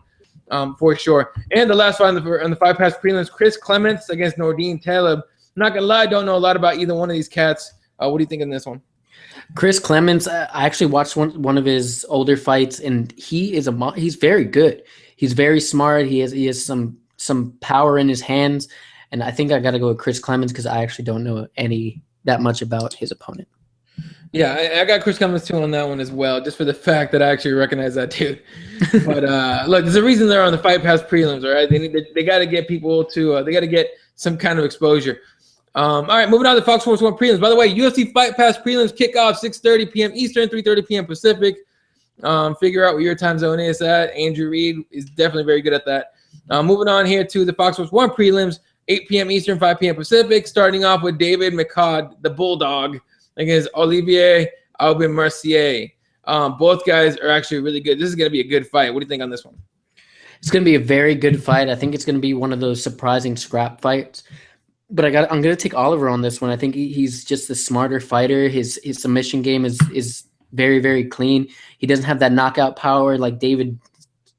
for sure. And the last fight on the five pass prelims, Chris Clements against Nordine Taleb. I'm not gonna lie, don't know a lot about either one of these cats. What do you think in this one? Chris Clements, I actually watched one of his older fights, and he's very good. He's very smart. He has some power in his hands, and I think I got to go with Chris Clements because I actually don't know that much about his opponent. Yeah, I got Chris Clements too on that one as well, just for the fact that I actually recognize that dude. But look, there's a reason they're on the Fight Pass prelims, all right? They got to get people to they got to get some kind of exposure. All right, moving on to Fox Sports 1 prelims. By the way, UFC Fight Pass prelims kick off 6:30 p.m. Eastern, 3:30 p.m. Pacific. Figure out where your time zone is at. Andrew Reid is definitely very good at that. Moving on here to the Fox Sports 1 prelims, 8 p.m. Eastern, 5 p.m. Pacific, starting off with David McCod, the Bulldog, against Olivier Aubin-Mercier. Both guys are actually really good. This is going to be a good fight. What do you think on this one? It's going to be a very good fight. I think it's going to be one of those surprising scrap fights. But I'm going to take Oliver on this one. I think he's just a smarter fighter. His submission game is very, very clean. He doesn't have that knockout power like David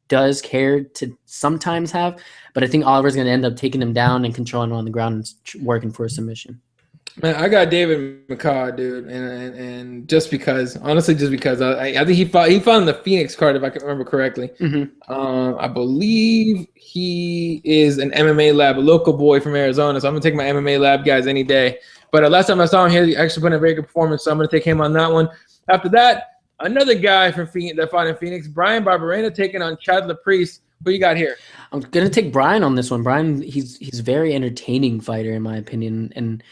does care to sometimes have. But I think Oliver's going to end up taking him down and controlling him on the ground and working for a submission. Man, I got David McCaw, dude, and just because, honestly, just because I think he fought in the Phoenix card if I can remember correctly. I believe he is an MMA lab, a local boy from Arizona, so I'm gonna take my MMA lab guys any day. But last time I saw him here, he actually put in a very good performance, so I'm gonna take him on that one. After that, another guy from Phoenix that fought in Phoenix, Brian Barberena taking on Chad Laprice. Who you got here? I'm gonna take Brian on this one. Brian, he's a very entertaining fighter in my opinion, and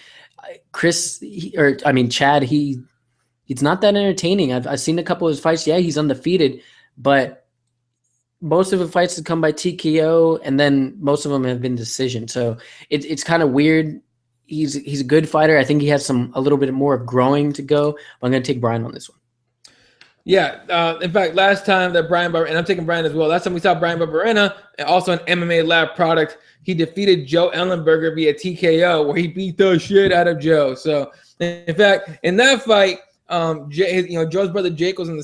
Chad, he's not that entertaining. I've seen a couple of his fights. Yeah, he's undefeated, but most of the fights have come by TKO, and then most of them have been decision. So it's kind of weird. He's a good fighter. I think he has a little bit more of growing to go. But I'm gonna take Brian on this one. Yeah, in fact, last time that and I'm taking Brian as well. Last time we saw Brian Barberena, also an MMA lab product, he defeated Joe Ellenberger via TKO, where he beat the shit out of Joe. So, in fact, in that fight, Joe's brother Jake was on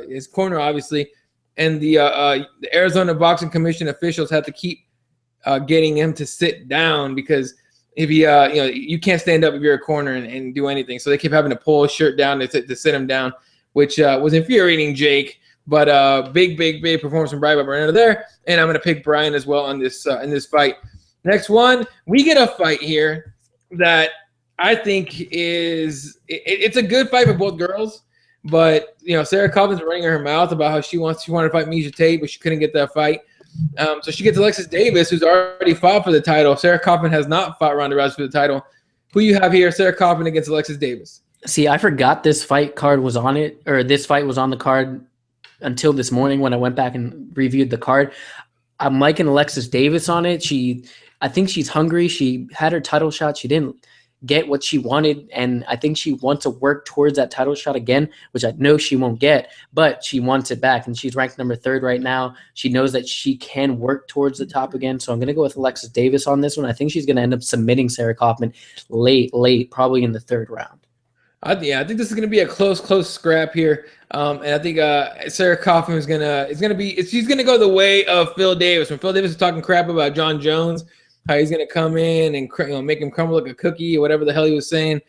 his corner, obviously, and the Arizona Boxing Commission officials had to keep getting him to sit down because if he, you can't stand up if you're a corner and do anything. So they kept having to pull his shirt down to sit him down, which was infuriating Jake. But big performance from Brian Barberena there, and I'm gonna pick Brian as well on this in this fight. Next one, we get a fight here that I think it's a good fight for both girls. But Sarah Kaufman's running her mouth about how she wanted to fight Miesha Tate, but she couldn't get that fight. So she gets Alexis Davis, who's already fought for the title. Sarah Kaufman has not fought Ronda Rousey for the title. Who you have here? Sarah Kaufman against Alexis Davis. See, I forgot this fight card was on it, or this fight was on the card until this morning when I went back and reviewed the card. I'm liking Alexis Davis on it. I think she's hungry. She had her title shot. She didn't get what she wanted, and I think she wants to work towards that title shot again, which I know she won't get, but she wants it back, and she's ranked number 3 right now. She knows that she can work towards the top again, so I'm going to go with Alexis Davis on this one. I think she's going to end up submitting Sarah Kaufman late, probably in the 3rd round. I think this is going to be a close scrap here, and I think Sarah Kaufman she's going to go the way of Phil Davis. When Phil Davis was talking crap about John Jones, how he's going to come in and make him crumble like a cookie or whatever the hell he was saying.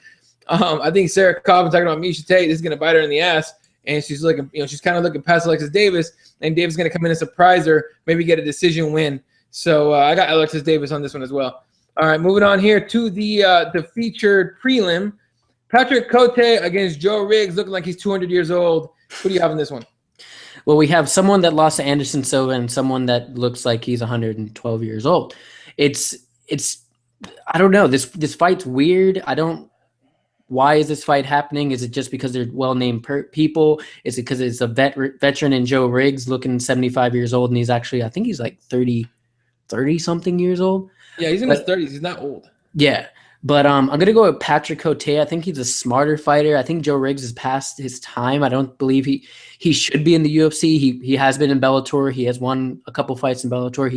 I think Sarah Kaufman talking about Miesha Tate, this is going to bite her in the ass, and she's looking, she's kind of looking past Alexis Davis, and Davis is going to come in and surprise her, maybe get a decision win. So I got Alexis Davis on this one as well. All right, moving on here to the featured prelim. Patrick Cote against Joe Riggs, looking like he's 200 years old. Who do you have in this one? Well, we have someone that lost to Anderson Silva and someone that looks like he's 112 years old. It's I don't know. This fight's weird. Why is this fight happening? Is it just because they're well-named people? Is it because it's a veteran in Joe Riggs looking 75 years old, and he's actually, I think he's like 30-something years old? Yeah, he's in his 30s. He's not old. Yeah. But I'm going to go with Patrick Cote. I think he's a smarter fighter. I think Joe Riggs is past his time. I don't believe he should be in the UFC. He has been in Bellator. He has won a couple fights in Bellator.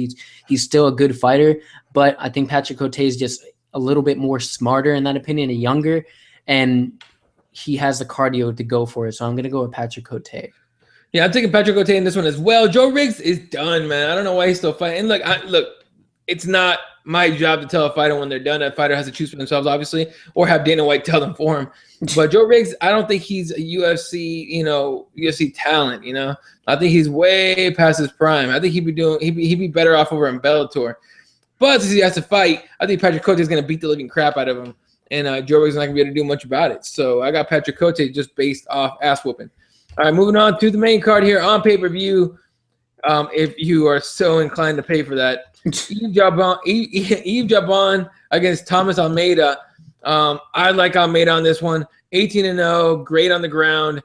He's still a good fighter. But I think Patrick Cote is just a little bit more smarter in that opinion, and younger. And he has the cardio to go for it. So I'm going to go with Patrick Cote. Yeah, I'm taking Patrick Cote in this one as well. Joe Riggs is done, man. I don't know why he's still fighting. And look, it's not my job to tell a fighter when they're done. That fighter has to choose for themselves, obviously, or have Dana White tell them for him. But Joe Riggs, I don't think he's a UFC talent. I think he's way past his prime. I think he'd be better off over in Bellator. But since he has to fight, I think Patrick Cote is going to beat the living crap out of him, and Joe Riggs is not going to be able to do much about it. So I got Patrick Cote just based off ass whooping. All right, moving on to the main card here on pay-per-view. If you are so inclined to pay for that. Yves Jabon against Thomas Almeida. I like Almeida on this one. 18-0, great on the ground.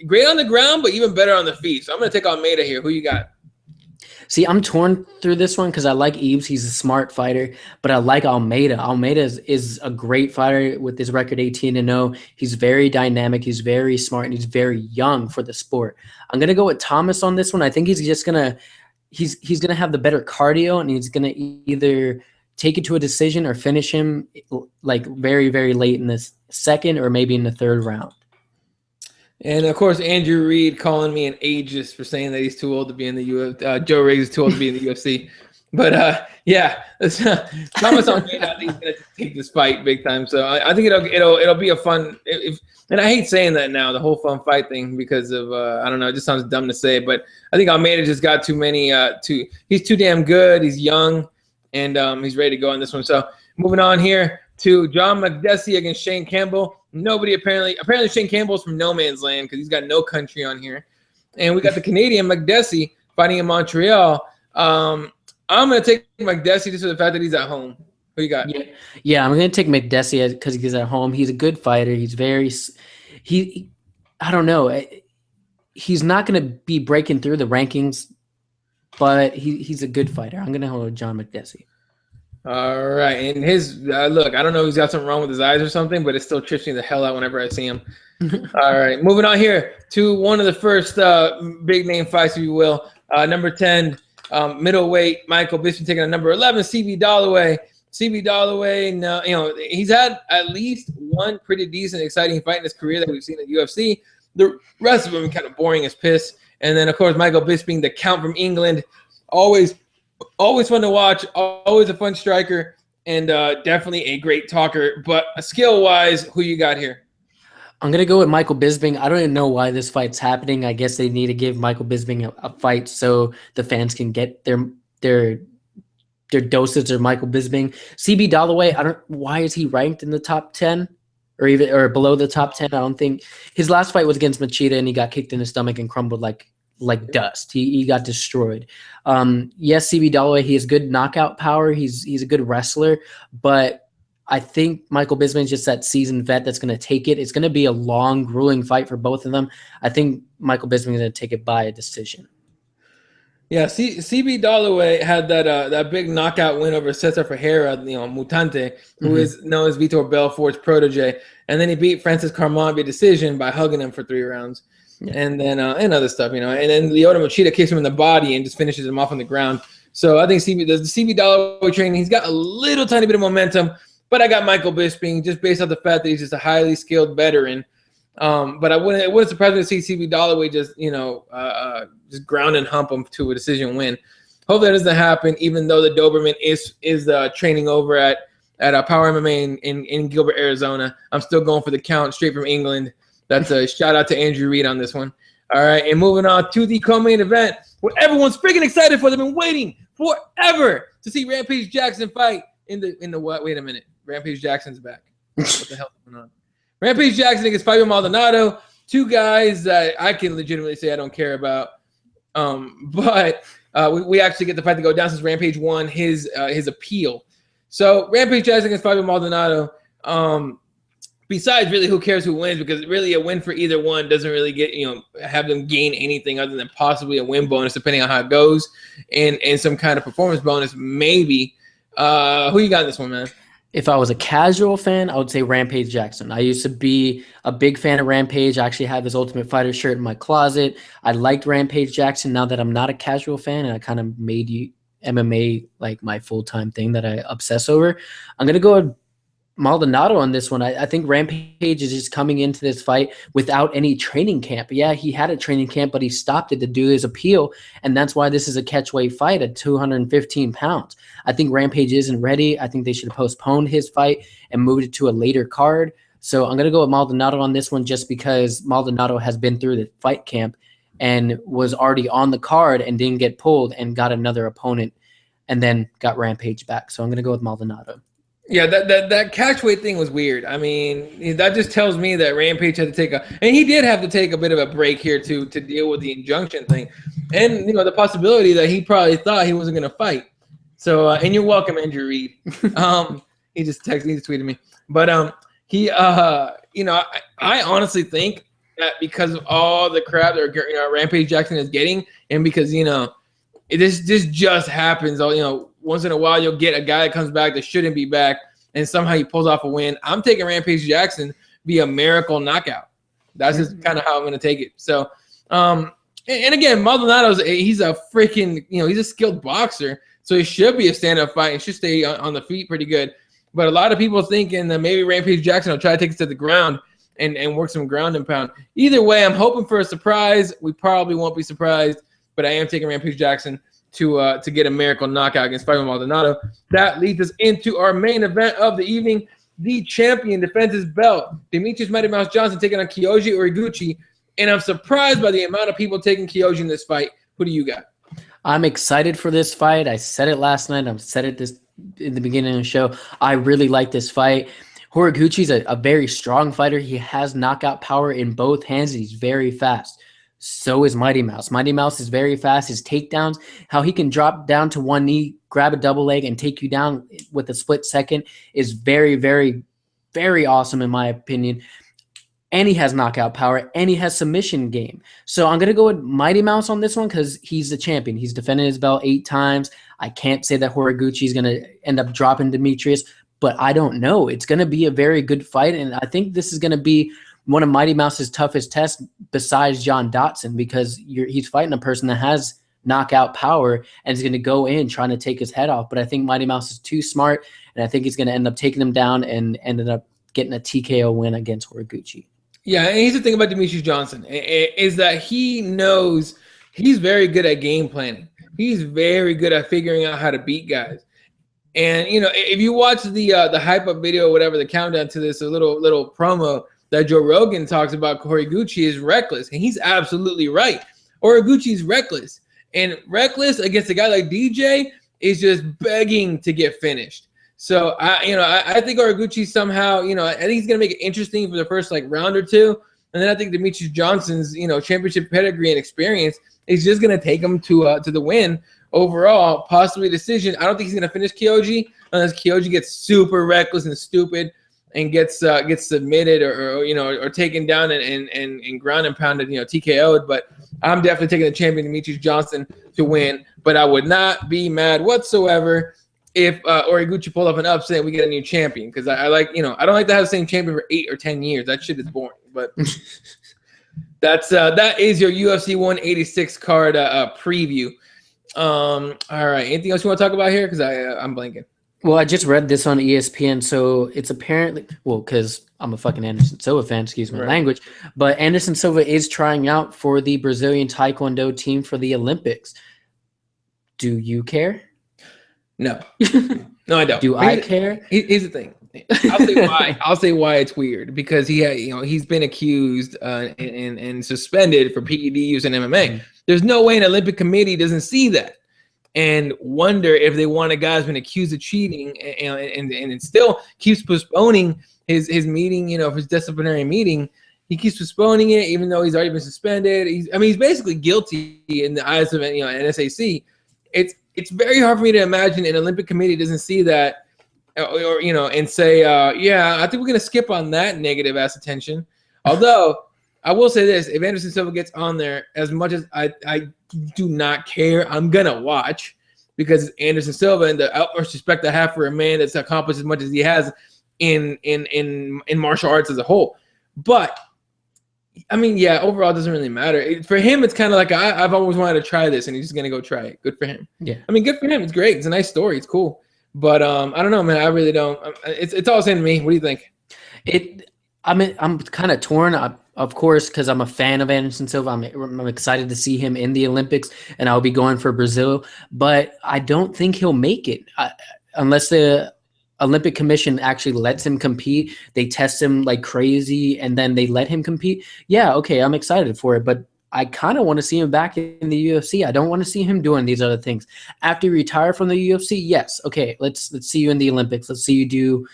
Great on the ground, but even better on the feet. So I'm going to take Almeida here. Who you got? See, I'm torn through this one because I like Yves. He's a smart fighter, but I like Almeida. Almeida is a great fighter with his record 18-0. He's very dynamic. He's very smart, and he's very young for the sport. I'm going to go with Thomas on this one. I think he's just going to he's going to have the better cardio, and he's going to either take it to a decision or finish him like very, very late in the 2nd or maybe in the 3rd round. And, of course, Andrew Reed calling me an ageist for saying that he's too old to be in the UFC. Joe Riggs is too old to be in the UFC. But, yeah, Thomas Almeida, I think he's going to take this fight big time. So I think it'll be a fun. And I hate saying that now, the whole fun fight thing, because of I don't know, it just sounds dumb to say, but I think Almeida just got too many. He's too damn good. He's young, and he's ready to go on this one. So moving on here to John Makdessi against Shane Campbell. Nobody apparently Shane Campbell's from no man's land because he's got no country on here, and we got the Canadian Makdessi fighting in Montreal. I'm gonna take Makdessi just for the fact that he's at home. Who you got? Yeah, I'm gonna take Makdessi because he's at home. He's a good fighter. He's I don't know. He's not gonna be breaking through the rankings, but he's a good fighter. I'm gonna hold John Makdessi. All right, and his look, I don't know if he's got something wrong with his eyes or something, but it still trips me the hell out whenever I see him. All right, moving on here to one of the first big name fights, if you will. Number 10, middleweight Michael Bisping taking on number 11, CB Dollaway. CB Dollaway, he's had at least one pretty decent, exciting fight in his career that we've seen at UFC. The rest of them are kind of boring as piss. And then, of course, Michael Bisping, the Count from England, always fun to watch, always a fun striker, and definitely a great talker. But skill-wise, who you got here? I'm going to go with Michael Bisping. I don't even know why this fight's happening. I guess they need to give Michael Bisping a fight so the fans can get their dosage of Michael Bisping. CB Dollaway, why is he ranked in the top 10 or below the top 10? I don't think his last fight was against Machida and he got kicked in the stomach and crumbled like dust. He got destroyed. Yes, CB Dollaway, he has good knockout power. He's a good wrestler, but I think Michael Bisping is just that seasoned vet that's going to take it. It's going to be a long, grueling fight for both of them. I think Michael Bisping is going to take it by a decision. Yeah, CB Dollaway had that big knockout win over Cesar Ferreira, Mutante, who is known as Vitor Belfort's protege, and then he beat Francis Carmon by decision by hugging him for 3 rounds, and then and other stuff, and then Lyoto Machida kicks him in the body and just finishes him off on the ground. So I think the CB Dollaway training, he's got a little tiny bit of momentum, but I got Michael Bisping just based on the fact that he's just a highly skilled veteran. But it wouldn't surprise me to see CB Dollaway just ground and hump him to a decision win. Hope that doesn't happen, even though the Doberman is training over at Power MMA in Gilbert, Arizona. I'm still going for the Count straight from England. That's a shout out to Andrew Reed on this one. All right, and moving on to the co-main event, what everyone's freaking excited for. They've been waiting forever to see Rampage Jackson fight in the what? Wait a minute, Rampage Jackson's back. What the hell is going on? Rampage Jackson against Fabio Maldonado, 2 guys that I can legitimately say I don't care about. But we actually get the fight to go down since Rampage won his appeal. So Rampage Jackson against Fabio Maldonado. Besides, really, who cares who wins? Because really, a win for either one doesn't really get have them gain anything other than possibly a win bonus, depending on how it goes, and some kind of performance bonus, maybe. Who you got in this one, man? If I was a casual fan, I would say Rampage Jackson. I used to be a big fan of Rampage. I actually have his Ultimate Fighter shirt in my closet. I liked Rampage Jackson. Now that I'm not a casual fan and I kind of made MMA like my full-time thing that I obsess over, I'm going to go with Maldonado on this one. I think Rampage is just coming into this fight without any training camp. Yeah, he had a training camp, but he stopped it to do his appeal, and that's why this is a catchweight fight at 215 pounds. I think Rampage isn't ready. I think they should have postponed his fight and moved it to a later card. So I'm going to go with Maldonado on this one just because Maldonado has been through the fight camp and was already on the card and didn't get pulled and got another opponent and then got Rampage back. So I'm going to go with Maldonado. Yeah, that catchweight thing was weird. I mean, that just tells me that Rampage had to and he did have to take a bit of a break here to deal with the injunction thing, and the possibility that he probably thought he wasn't going to fight. So, and you're welcome, Andrew Reed. He just tweeted me, but I honestly think that because of all the crap that Rampage Jackson is getting, and because this just happens. Once in a while, you'll get a guy that comes back that shouldn't be back, and somehow he pulls off a win. I'm taking Rampage Jackson via miracle knockout. That's just kind of how I'm going to take it. So, and again, Maldonado's he's a freaking he's a skilled boxer, so he should be a stand-up fight and should stay on the feet pretty good. But a lot of people thinking that maybe Rampage Jackson will try to take us to the ground and work some ground and pound. Either way, I'm hoping for a surprise. We probably won't be surprised, but I am taking Rampage Jackson to get a miracle knockout against Fabian Maldonado. That leads us into our main event of the evening. The champion defends his belt. Demetrius Mighty Mouse Johnson taking on Kyoji Origuchi. And I'm surprised by the amount of people taking Kyoji in this fight. Who do you got? I'm excited for this fight. I said it last night. I've said it this in the beginning of the show. I really like this fight. Horiguchi's a very strong fighter. He has knockout power in both hands. He's very fast. So is Mighty Mouse. Mighty Mouse is very fast. His takedowns, how he can drop down to one knee, grab a double leg, and take you down with a split second is very, very, very awesome in my opinion. And he has knockout power, and he has submission game. So I'm going to go with Mighty Mouse on this one because he's the champion. He's defended his belt 8 times. I can't say that Horiguchi is going to end up dropping Demetrius, but I don't know. It's going to be a very good fight, and I think this is going to be one of Mighty Mouse's toughest tests besides John Dotson because he's fighting a person that has knockout power and is going to go in trying to take his head off. But I think Mighty Mouse is too smart, and I think he's going to end up taking him down and ended up getting a TKO win against Horiguchi. Yeah, and here's the thing about Demetrius Johnson is that he knows he's very good at game planning. He's very good at figuring out how to beat guys. And, you know, if you watch the hype up video, whatever, the countdown to this, a little promo that Joe Rogan talks about, Horiguchi is reckless. And he's absolutely right. Horiguchi's reckless. And reckless against a guy like DJ is just begging to get finished. So, I think Horiguchi somehow, I think he's going to make it interesting for the first, round or two. And then I think Demetrius Johnson's, championship pedigree and experience is just going to take him to the win overall, possibly decision. I don't think he's going to finish Kyoji unless Kyoji gets super reckless and stupid and gets submitted or taken down and ground and pounded, TKO'd. But I'm definitely taking the champion Demetrius Johnson to win. But I would not be mad whatsoever if Horiguchi pulled up an upset and we get a new champion, because I don't like to have the same champion for 8 or 10 years. That shit is boring. But that is your UFC 186 card preview. All right. Anything else you want to talk about here? Because I'm blanking. Well, I just read this on ESPN, so it's apparently because I'm a fucking Anderson Silva fan. Excuse my language, but Anderson Silva is trying out for the Brazilian Taekwondo team for the Olympics. Do you care? No, no, I don't. Do I care? Here's the thing. I'll say why it's weird, because he's been accused and suspended for PED use in MMA. There's no way an Olympic committee doesn't see that and wonder if they want a guy who's been accused of cheating and it still keeps postponing his meeting, for his disciplinary meeting. He keeps postponing it even though he's already been suspended. He's basically guilty in the eyes of NSAC. It's very hard for me to imagine an Olympic committee doesn't see that or and say, yeah, I think we're going to skip on that negative ass attention. Although I will say this, if Anderson Silva gets on there, as much as I do not care, I'm going to watch, because Anderson Silva and the utmost respect I have for a man that's accomplished as much as he has in martial arts as a whole. But overall, it doesn't really matter. For him, it's kind of like I've always wanted to try this, and he's just gonna go try it. Good for him. Yeah, good for him. It's great. It's a nice story. It's cool. But I don't know, man. I really don't. It's all the same to me. What do you think? I'm kind of torn. Of course, because I'm a fan of Anderson Silva. I'm excited to see him in the Olympics, and I'll be going for Brazil. But I don't think he'll make it unless the Olympic Commission actually lets him compete. They test him like crazy, and then they let him compete. Yeah, okay, I'm excited for it, but I kind of want to see him back in the UFC. I don't want to see him doing these other things. After you retire from the UFC, yes, okay, let's see you in the Olympics. Let's see you do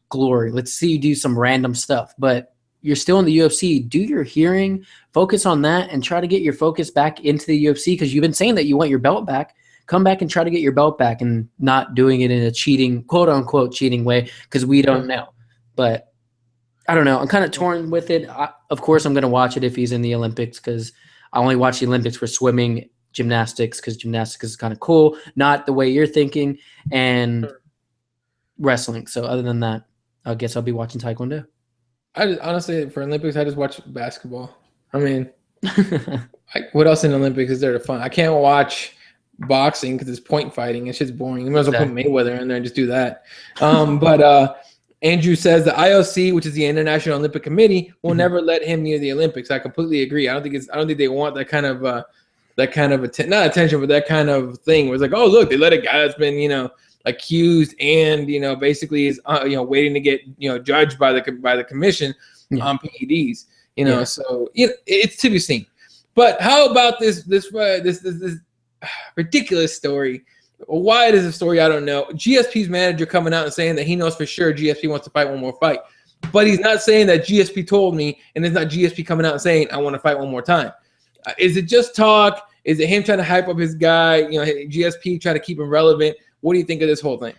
glory. Let's see you do some random stuff. But you're still in the UFC. Do your hearing, focus on that, and try to get your focus back into the UFC, because you've been saying that you want your belt back. Come back and try to get your belt back, and not doing it in a cheating, quote unquote, cheating way, because we don't know. But I don't know. I'm kind of torn with it. Of course, I'm going to watch it if he's in the Olympics, because I only watch the Olympics for swimming, gymnastics, because gymnastics is kind of cool, not the way you're thinking, and wrestling. So other than that, I guess I'll be watching Taekwondo. Honestly, for Olympics, I just watch basketball. What else in Olympics is there to fun? I can't watch boxing because it's point fighting. It's just boring. You might as well put Mayweather in there and just do that. But Andrew says the IOC, which is the International Olympic Committee, will never let him near the Olympics. I completely agree. I don't think they want that kind of that kind of not attention, but that kind of thing was like, oh look, they let a guy that's been accused and basically is waiting to get judged by the commission on PEDs. So it's to be seen. But how about this ridiculous story? Why it is a story, I don't know. GSP's manager coming out and saying that he knows for sure GSP wants to fight one more fight, but he's not saying that GSP told me, and it's not GSP coming out and saying I want to fight one more time. Is it just talk? Is it him trying to hype up his guy? GSP trying to keep him relevant. What do you think of this whole thing?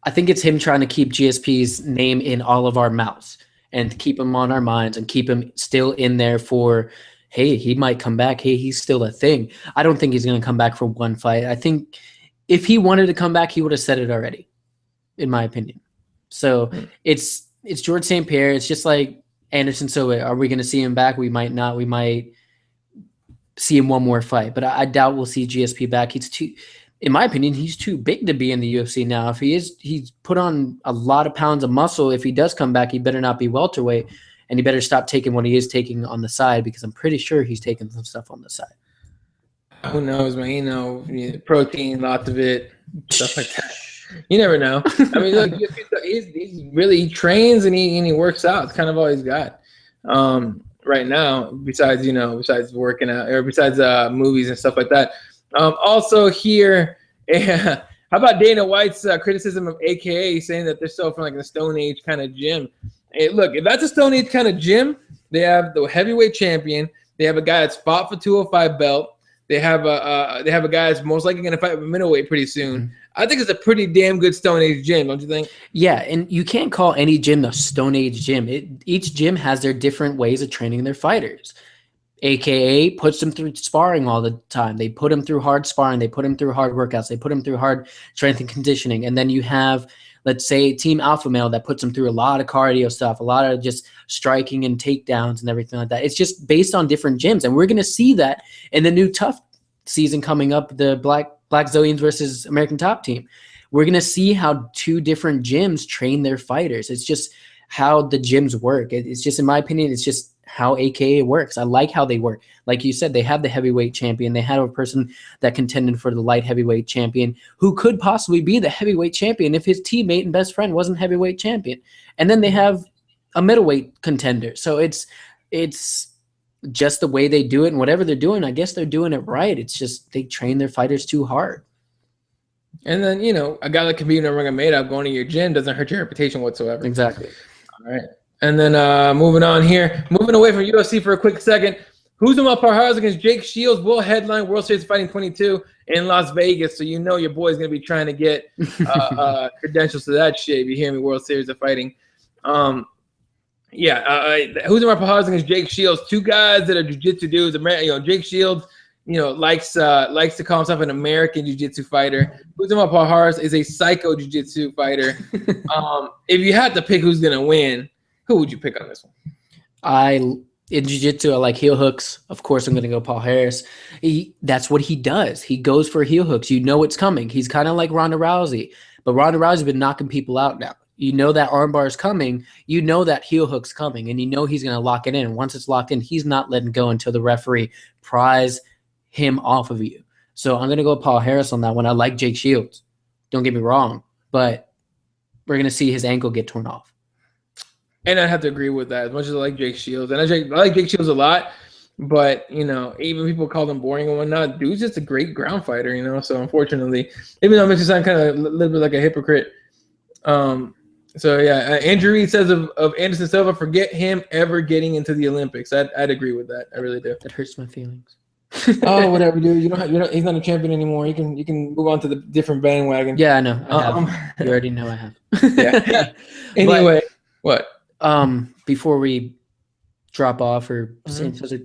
I think it's him trying to keep GSP's name in all of our mouths and keep him on our minds and keep him still in there for, hey, he might come back. Hey, he's still a thing. I don't think he's going to come back for one fight. I think if he wanted to come back, he would have said it already, in my opinion. So it's George St. Pierre. It's just like Anderson Silva. Are we going to see him back? We might not. We might see him one more fight. But I doubt we'll see GSP back. In my opinion, he's too big to be in the UFC now. If he's put on a lot of pounds of muscle. If he does come back, he better not be welterweight. And he better stop taking what he is taking on the side, because I'm pretty sure he's taking some stuff on the side. Who knows, man? Protein, lots of it, stuff like that. You never know. I mean, look, he trains and he works out. It's kind of all he's got right now. Besides working out or besides movies and stuff like that. Also here, how about Dana White's criticism of AKA, saying that they're still from like a Stone Age kind of gym? Hey, look, if that's a Stone Age kind of gym, they have the heavyweight champion. They have a guy that's fought for 205 belt. They have a guy that's most likely going to fight with middleweight pretty soon. Mm-hmm. I think it's a pretty damn good Stone Age gym, don't you think? Yeah, and you can't call any gym a Stone Age gym. Each gym has their different ways of training their fighters. AKA puts them through sparring all the time. They put them through hard sparring. They put them through hard workouts. They put them through hard strength and conditioning. And then you have, let's say, Team Alpha Male that puts them through a lot of cardio stuff, a lot of just striking and takedowns and everything like that. It's just based on different gyms. And we're going to see that in the new Tough season coming up, the Black Zillions versus American Top Team. We're going to see how two different gyms train their fighters. It's just how the gyms work. It's just, in my opinion, it's just how AKA works. I like how they work. Like you said, they have the heavyweight champion. They had a person that contended for the light heavyweight champion who could possibly be the heavyweight champion if his teammate and best friend wasn't heavyweight champion. And then they have a middleweight contender. So it's just the way they do it, and whatever they're doing, I guess they're doing it right. It's just they train their fighters too hard. And then, a guy like Khabib Nurmagomedov going to your gym doesn't hurt your reputation whatsoever. Exactly. All right. And then moving on here, moving away from UFC for a quick second, Usman Parhaz against Jake Shields will headline World Series Fighting 22 in Las Vegas. So your boy's going to be trying to get credentials to that shit. If you hear me, World Series of Fighting. Usman Parhaz against Jake Shields, two guys that are jiu-jitsu dudes. Jake Shields, likes to call himself an American jiu-jitsu fighter. Usman Parhaz is a psycho jiu-jitsu fighter. If you had to pick who's going to win, who would you pick on this one? In jiu-jitsu, I like heel hooks. Of course, I'm going to go Paul Harris. That's what he does. He goes for heel hooks. You know it's coming. He's kind of like Ronda Rousey. But Ronda Rousey's been knocking people out now. You know that armbar is coming. You know that heel hook's coming. And you know he's going to lock it in. And once it's locked in, he's not letting go until the referee pries him off of you. So I'm going to go Paul Harris on that one. I like Jake Shields. Don't get me wrong. But we're going to see his ankle get torn off. And I have to agree with that. As much as I like Jake Shields, and I like Jake Shields a lot, but even people call him boring and whatnot. Dude's just a great ground fighter, So unfortunately, even though it makes me sound kind of a little bit like a hypocrite. Andrew Reed says of Anderson Silva, forget him ever getting into the Olympics. I'd agree with that. I really do. That hurts my feelings. Oh, whatever, dude. He's not a champion anymore. You can move on to the different bandwagon. Yeah, I know. I have. You already know I have. Yeah. Anyway, what? Before we drop off or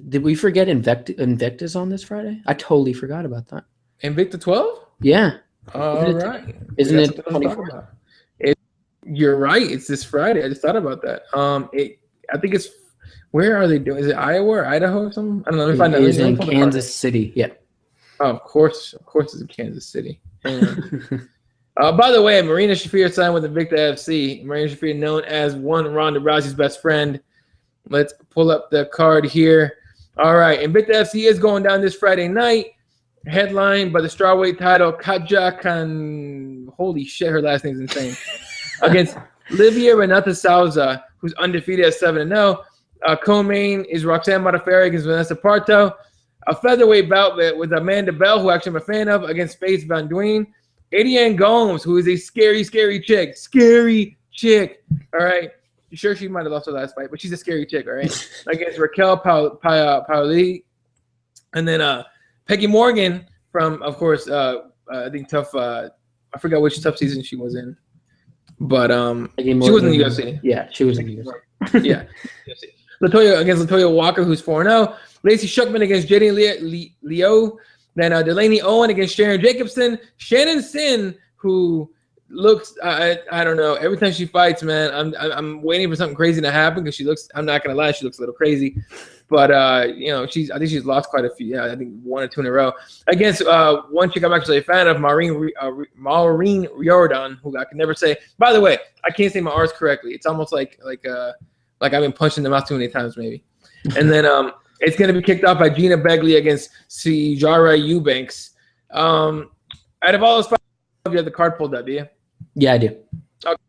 did we forget Invictus on this Friday? I totally forgot about that. Invicta 12? Yeah. All right. Isn't it 24? You're right. It's this Friday. I just thought about that. I think it's, where are they doing? Is it Iowa or Idaho or something? I don't know. Let me find out. It's in Kansas City. Yeah. Oh, of course it's in Kansas City. By the way, Marina Shafir signed with Invicta FC. Marina Shafir, known as one Ronda Rousey's best friend. Let's pull up the card here. All right, Invicta FC is going down this Friday night. headlined by the strawweight title, Katja Kan. Holy shit, her last name's insane. Against Livia Renata Souza, who's undefeated at 7-0. Co-main is Roxanne Modafferi against Vanessa Parto. A featherweight bout with Amanda Bell, who actually I'm a fan of, against Faith Van Duyn. Adrienne Gomes, who is a scary chick. Scary chick. All right. Sure, she might have lost her last fight, but she's a scary chick, all right? Against Raquel Paoli. And then Peggy Morgan from, of course, I think Tough. I forgot which Tough season she was in. But she was in the UFC. Yeah, she was in the UFC. Yeah. Latoya Walker, who's 4-0. Lacey Shuckman against JD Leo. Then Delaney Owen against Sharon Jacobson. Shannon Sin, who looks, I don't know. Every time she fights, man, I'm waiting for something crazy to happen because she looks, I'm not going to lie, she looks a little crazy. But, I think she's lost quite a few. Yeah, I think 1 or 2 in a row. Against one chick I'm actually a fan of, Maureen Riordan, who I can never say. By the way, I can't say my R's correctly. It's almost like I've been punching them out too many times, maybe. And then it's going to be kicked off by Gina Begley against Sijara Eubanks. Out of all those fights, you have the card pulled up, do you? Yeah, I do. Okay.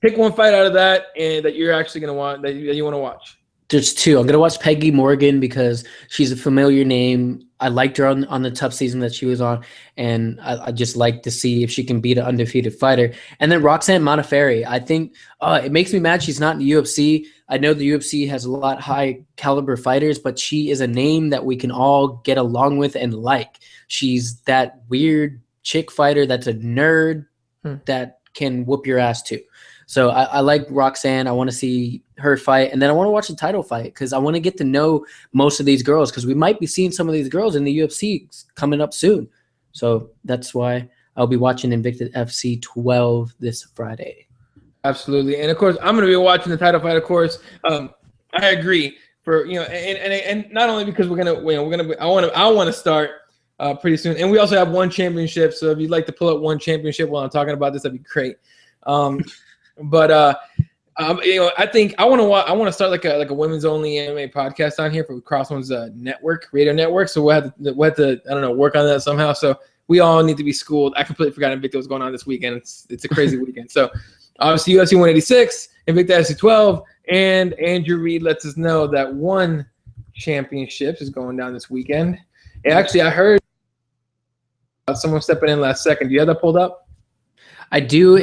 Pick one fight out of that and that you're actually going to want, that you want to watch. There's 2. I'm going to watch Peggy Morgan because she's a familiar name. I liked her on the Tough season that she was on, and I just like to see if she can beat an undefeated fighter. And then Roxanne Modafferi. I think it makes me mad she's not in the UFC. I know the UFC has a lot high caliber fighters, but she is a name that we can all get along with and like. She's that weird chick fighter that's a nerd that can whoop your ass too. So I like Roxanne. I want to see her fight. And then I want to watch the title fight because I want to get to know most of these girls because we might be seeing some of these girls in the UFC coming up soon. So that's why I'll be watching Invicta FC 12 this Friday. Absolutely. And, of course, I'm going to be watching the title fight, of course. I agree. And not only because I want to start pretty soon. And we also have one championship. So if you'd like to pull up one championship while I'm talking about this, that'd be great. I think I want to start like a women's only MMA podcast on here for CrossBones network, radio network. So we'll have to I don't know, work on that somehow. So we all need to be schooled. I completely forgot Invicta was going on this weekend. It's a crazy weekend. So obviously UFC 186, Invicta FC 12, and Andrew Reed lets us know that one championship is going down this weekend. And actually, I heard someone stepping in last second. Do you have that pulled up? I do.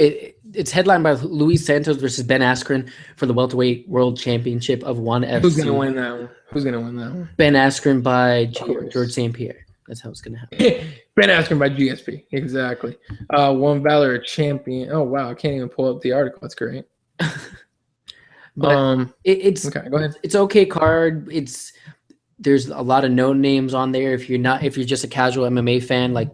It's headlined by Luis Santos versus Ben Askren for the welterweight world championship of ONE FC. Who's going to win that one? Ben Askren by George St. Pierre. That's how it's going to happen. Ben Askren by GSP. Exactly. One Valor champion. Oh, wow. I can't even pull up the article. That's great. But it's okay. Go ahead. It's okay card. There's a lot of known names on there. If you're just a casual MMA fan, like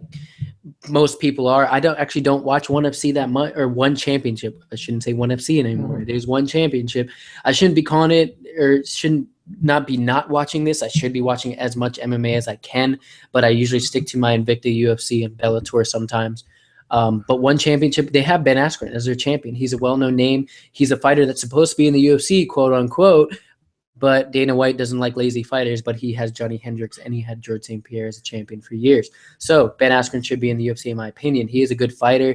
most people are. I don't watch ONE FC that much, or one championship. I shouldn't say ONE FC anymore. There's one championship. I shouldn't be calling it, or shouldn't not be not watching this. I should be watching as much MMA as I can, but I usually stick to my Invicta, UFC, and Bellator sometimes. But one championship, they have Ben Askren as their champion. He's a well-known name. He's a fighter that's supposed to be in the UFC, quote unquote. But Dana White doesn't like lazy fighters, but he has Johnny Hendricks and he had George St. Pierre as a champion for years. So Ben Askren should be in the UFC, in my opinion. He is a good fighter.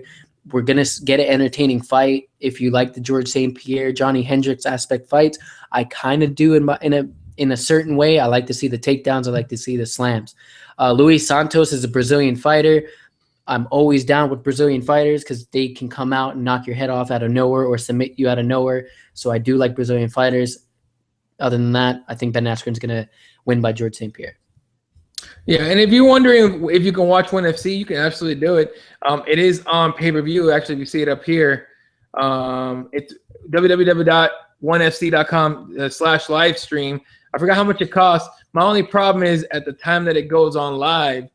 We're going to get an entertaining fight. If you like the George St. Pierre, Johnny Hendricks aspect fights, I kind of do in a certain way. I like to see the takedowns. I like to see the slams. Luis Santos is a Brazilian fighter. I'm always down with Brazilian fighters because they can come out and knock your head off out of nowhere or submit you out of nowhere. So I do like Brazilian fighters. Other than that, I think Ben Askren's going to win by George St. Pierre. Yeah, and if you're wondering if you can watch ONE FC, you can absolutely do it. It is on pay-per-view. Actually, if you see it up here, it's www.onefc.com/livestream. I forgot how much it costs. My only problem is at the time that it goes on live,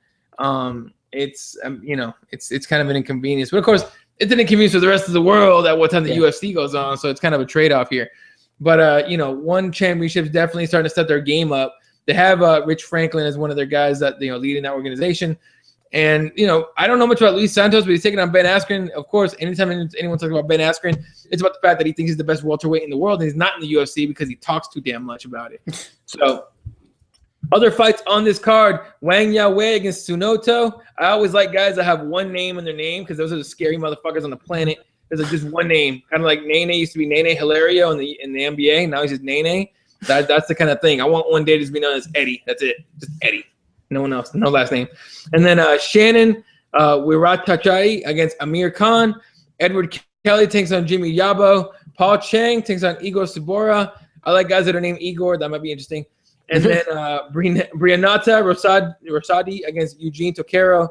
it's kind of an inconvenience. But of course, it's an inconvenience for the rest of the world at what time the UFC goes on. So it's kind of a trade-off here. But one championship is definitely starting to step their game up. They have Rich Franklin as one of their guys that leading that organization. And I don't know much about Luis Santos, but he's taking on Ben Askren. Of course, anytime anyone talks about Ben Askren, it's about the fact that he thinks he's the best welterweight in the world, and he's not in the UFC because he talks too damn much about it. So Other fights on this card: Wang Yaowei against Tsunoto. I always like guys that have one name in their name because those are the scary motherfuckers on the planet. There's just one name, kind of like Nene used to be Nene Hilario in the NBA. Now he's just Nene. That's the kind of thing. I want one day to just be known as Eddie. That's it, just Eddie. No one else, no last name. And then Shannon Wiratachai against Amir Khan. Edward Kelly takes on Jimmy Yabo. Paul Chang takes on Igor Sabora. I like guys that are named Igor. That might be interesting. And then Brianata Rosadi against Eugene Tokero.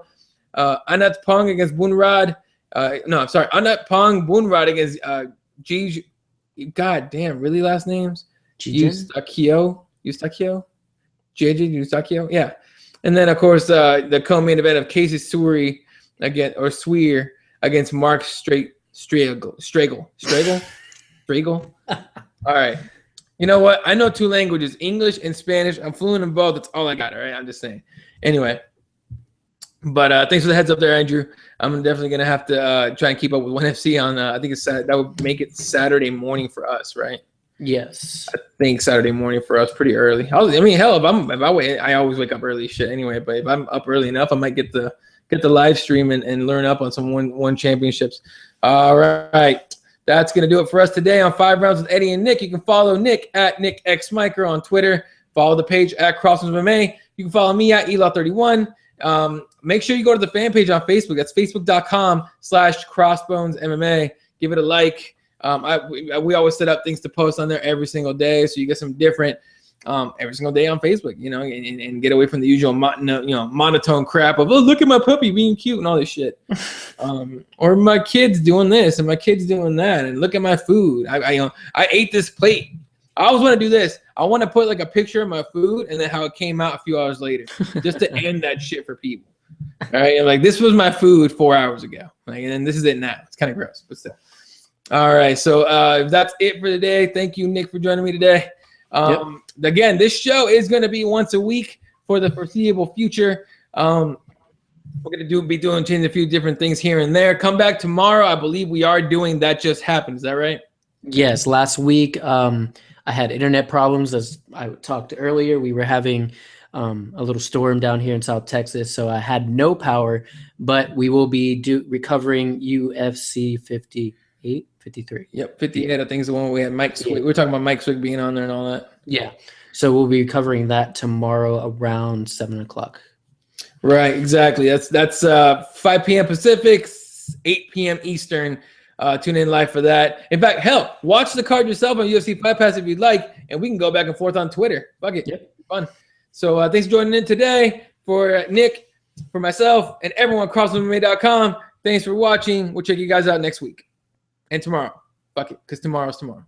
Anat Pong against Bunrad. Anat Pong Bunrad against Gij. God damn, really last names? Eustachio? JJ Eustachio? Yeah. And then, of course, the co-main event of Casey Swear against Mark Stragel. All right. You know what? I know 2 languages, English and Spanish. I'm fluent in both. That's all I got, all right? I'm just saying. Anyway. But thanks for the heads up there, Andrew. I'm definitely going to have to try and keep up with 1FC on, I think it's that would make it Saturday morning for us, right? Yes. I think Saturday morning for us pretty early. Hell, if I wait, I always wake up early shit anyway, but if I'm up early enough, I might get the live stream and learn up on some one championships. All right. That's going to do it for us today on 5 Rounds with Eddie and Nick. You can follow Nick at NickXMiker on Twitter. Follow the page at CrossBonesMMA. You can follow me at Elaw31. Make sure you go to the fan page on Facebook. That's facebook.com/CrossBonesMMA. Give it a like. We always set up things to post on there every single day, so you get some different every single day on Facebook, and get away from the usual monotone crap of, oh, look at my puppy being cute and all this shit. Or my kids doing this and my kids doing that, and look at my food. I ate this plate. I always want to do this. I want to put like a picture of my food and then how it came out a few hours later, just to end that shit for people. All right, and like, this was my food 4 hours ago, and then this is it now. It's kind of gross, but still. All right, so that's it for today. Thank you, Nick, for joining me today. Again, this show is going to be once a week for the foreseeable future. We're going to be changing a few different things here and there. Come back tomorrow. I believe we are doing That Just Happened. Is that right? Yes. Last week, I had internet problems. As I talked earlier, we were having a little storm down here in South Texas, so I had no power. But we will be recovering UFC 58, 53. Yep, 58. I think is the one we had Mike. We were talking about Mike Swick being on there and all that. Yeah. So we'll be covering that tomorrow around 7:00. Right, exactly. That's 5 p.m. Pacific, 8 p.m. Eastern. Tune in live for that. In fact, hell, watch the card yourself on UFC Fight Pass if you'd like, and we can go back and forth on Twitter. Fuck it. Yep. Fun. So thanks for joining in today. For Nick, for myself, and everyone at CrossBonesMMA.com, thanks for watching. We'll check you guys out next week. And tomorrow. Fuck it, because tomorrow's tomorrow.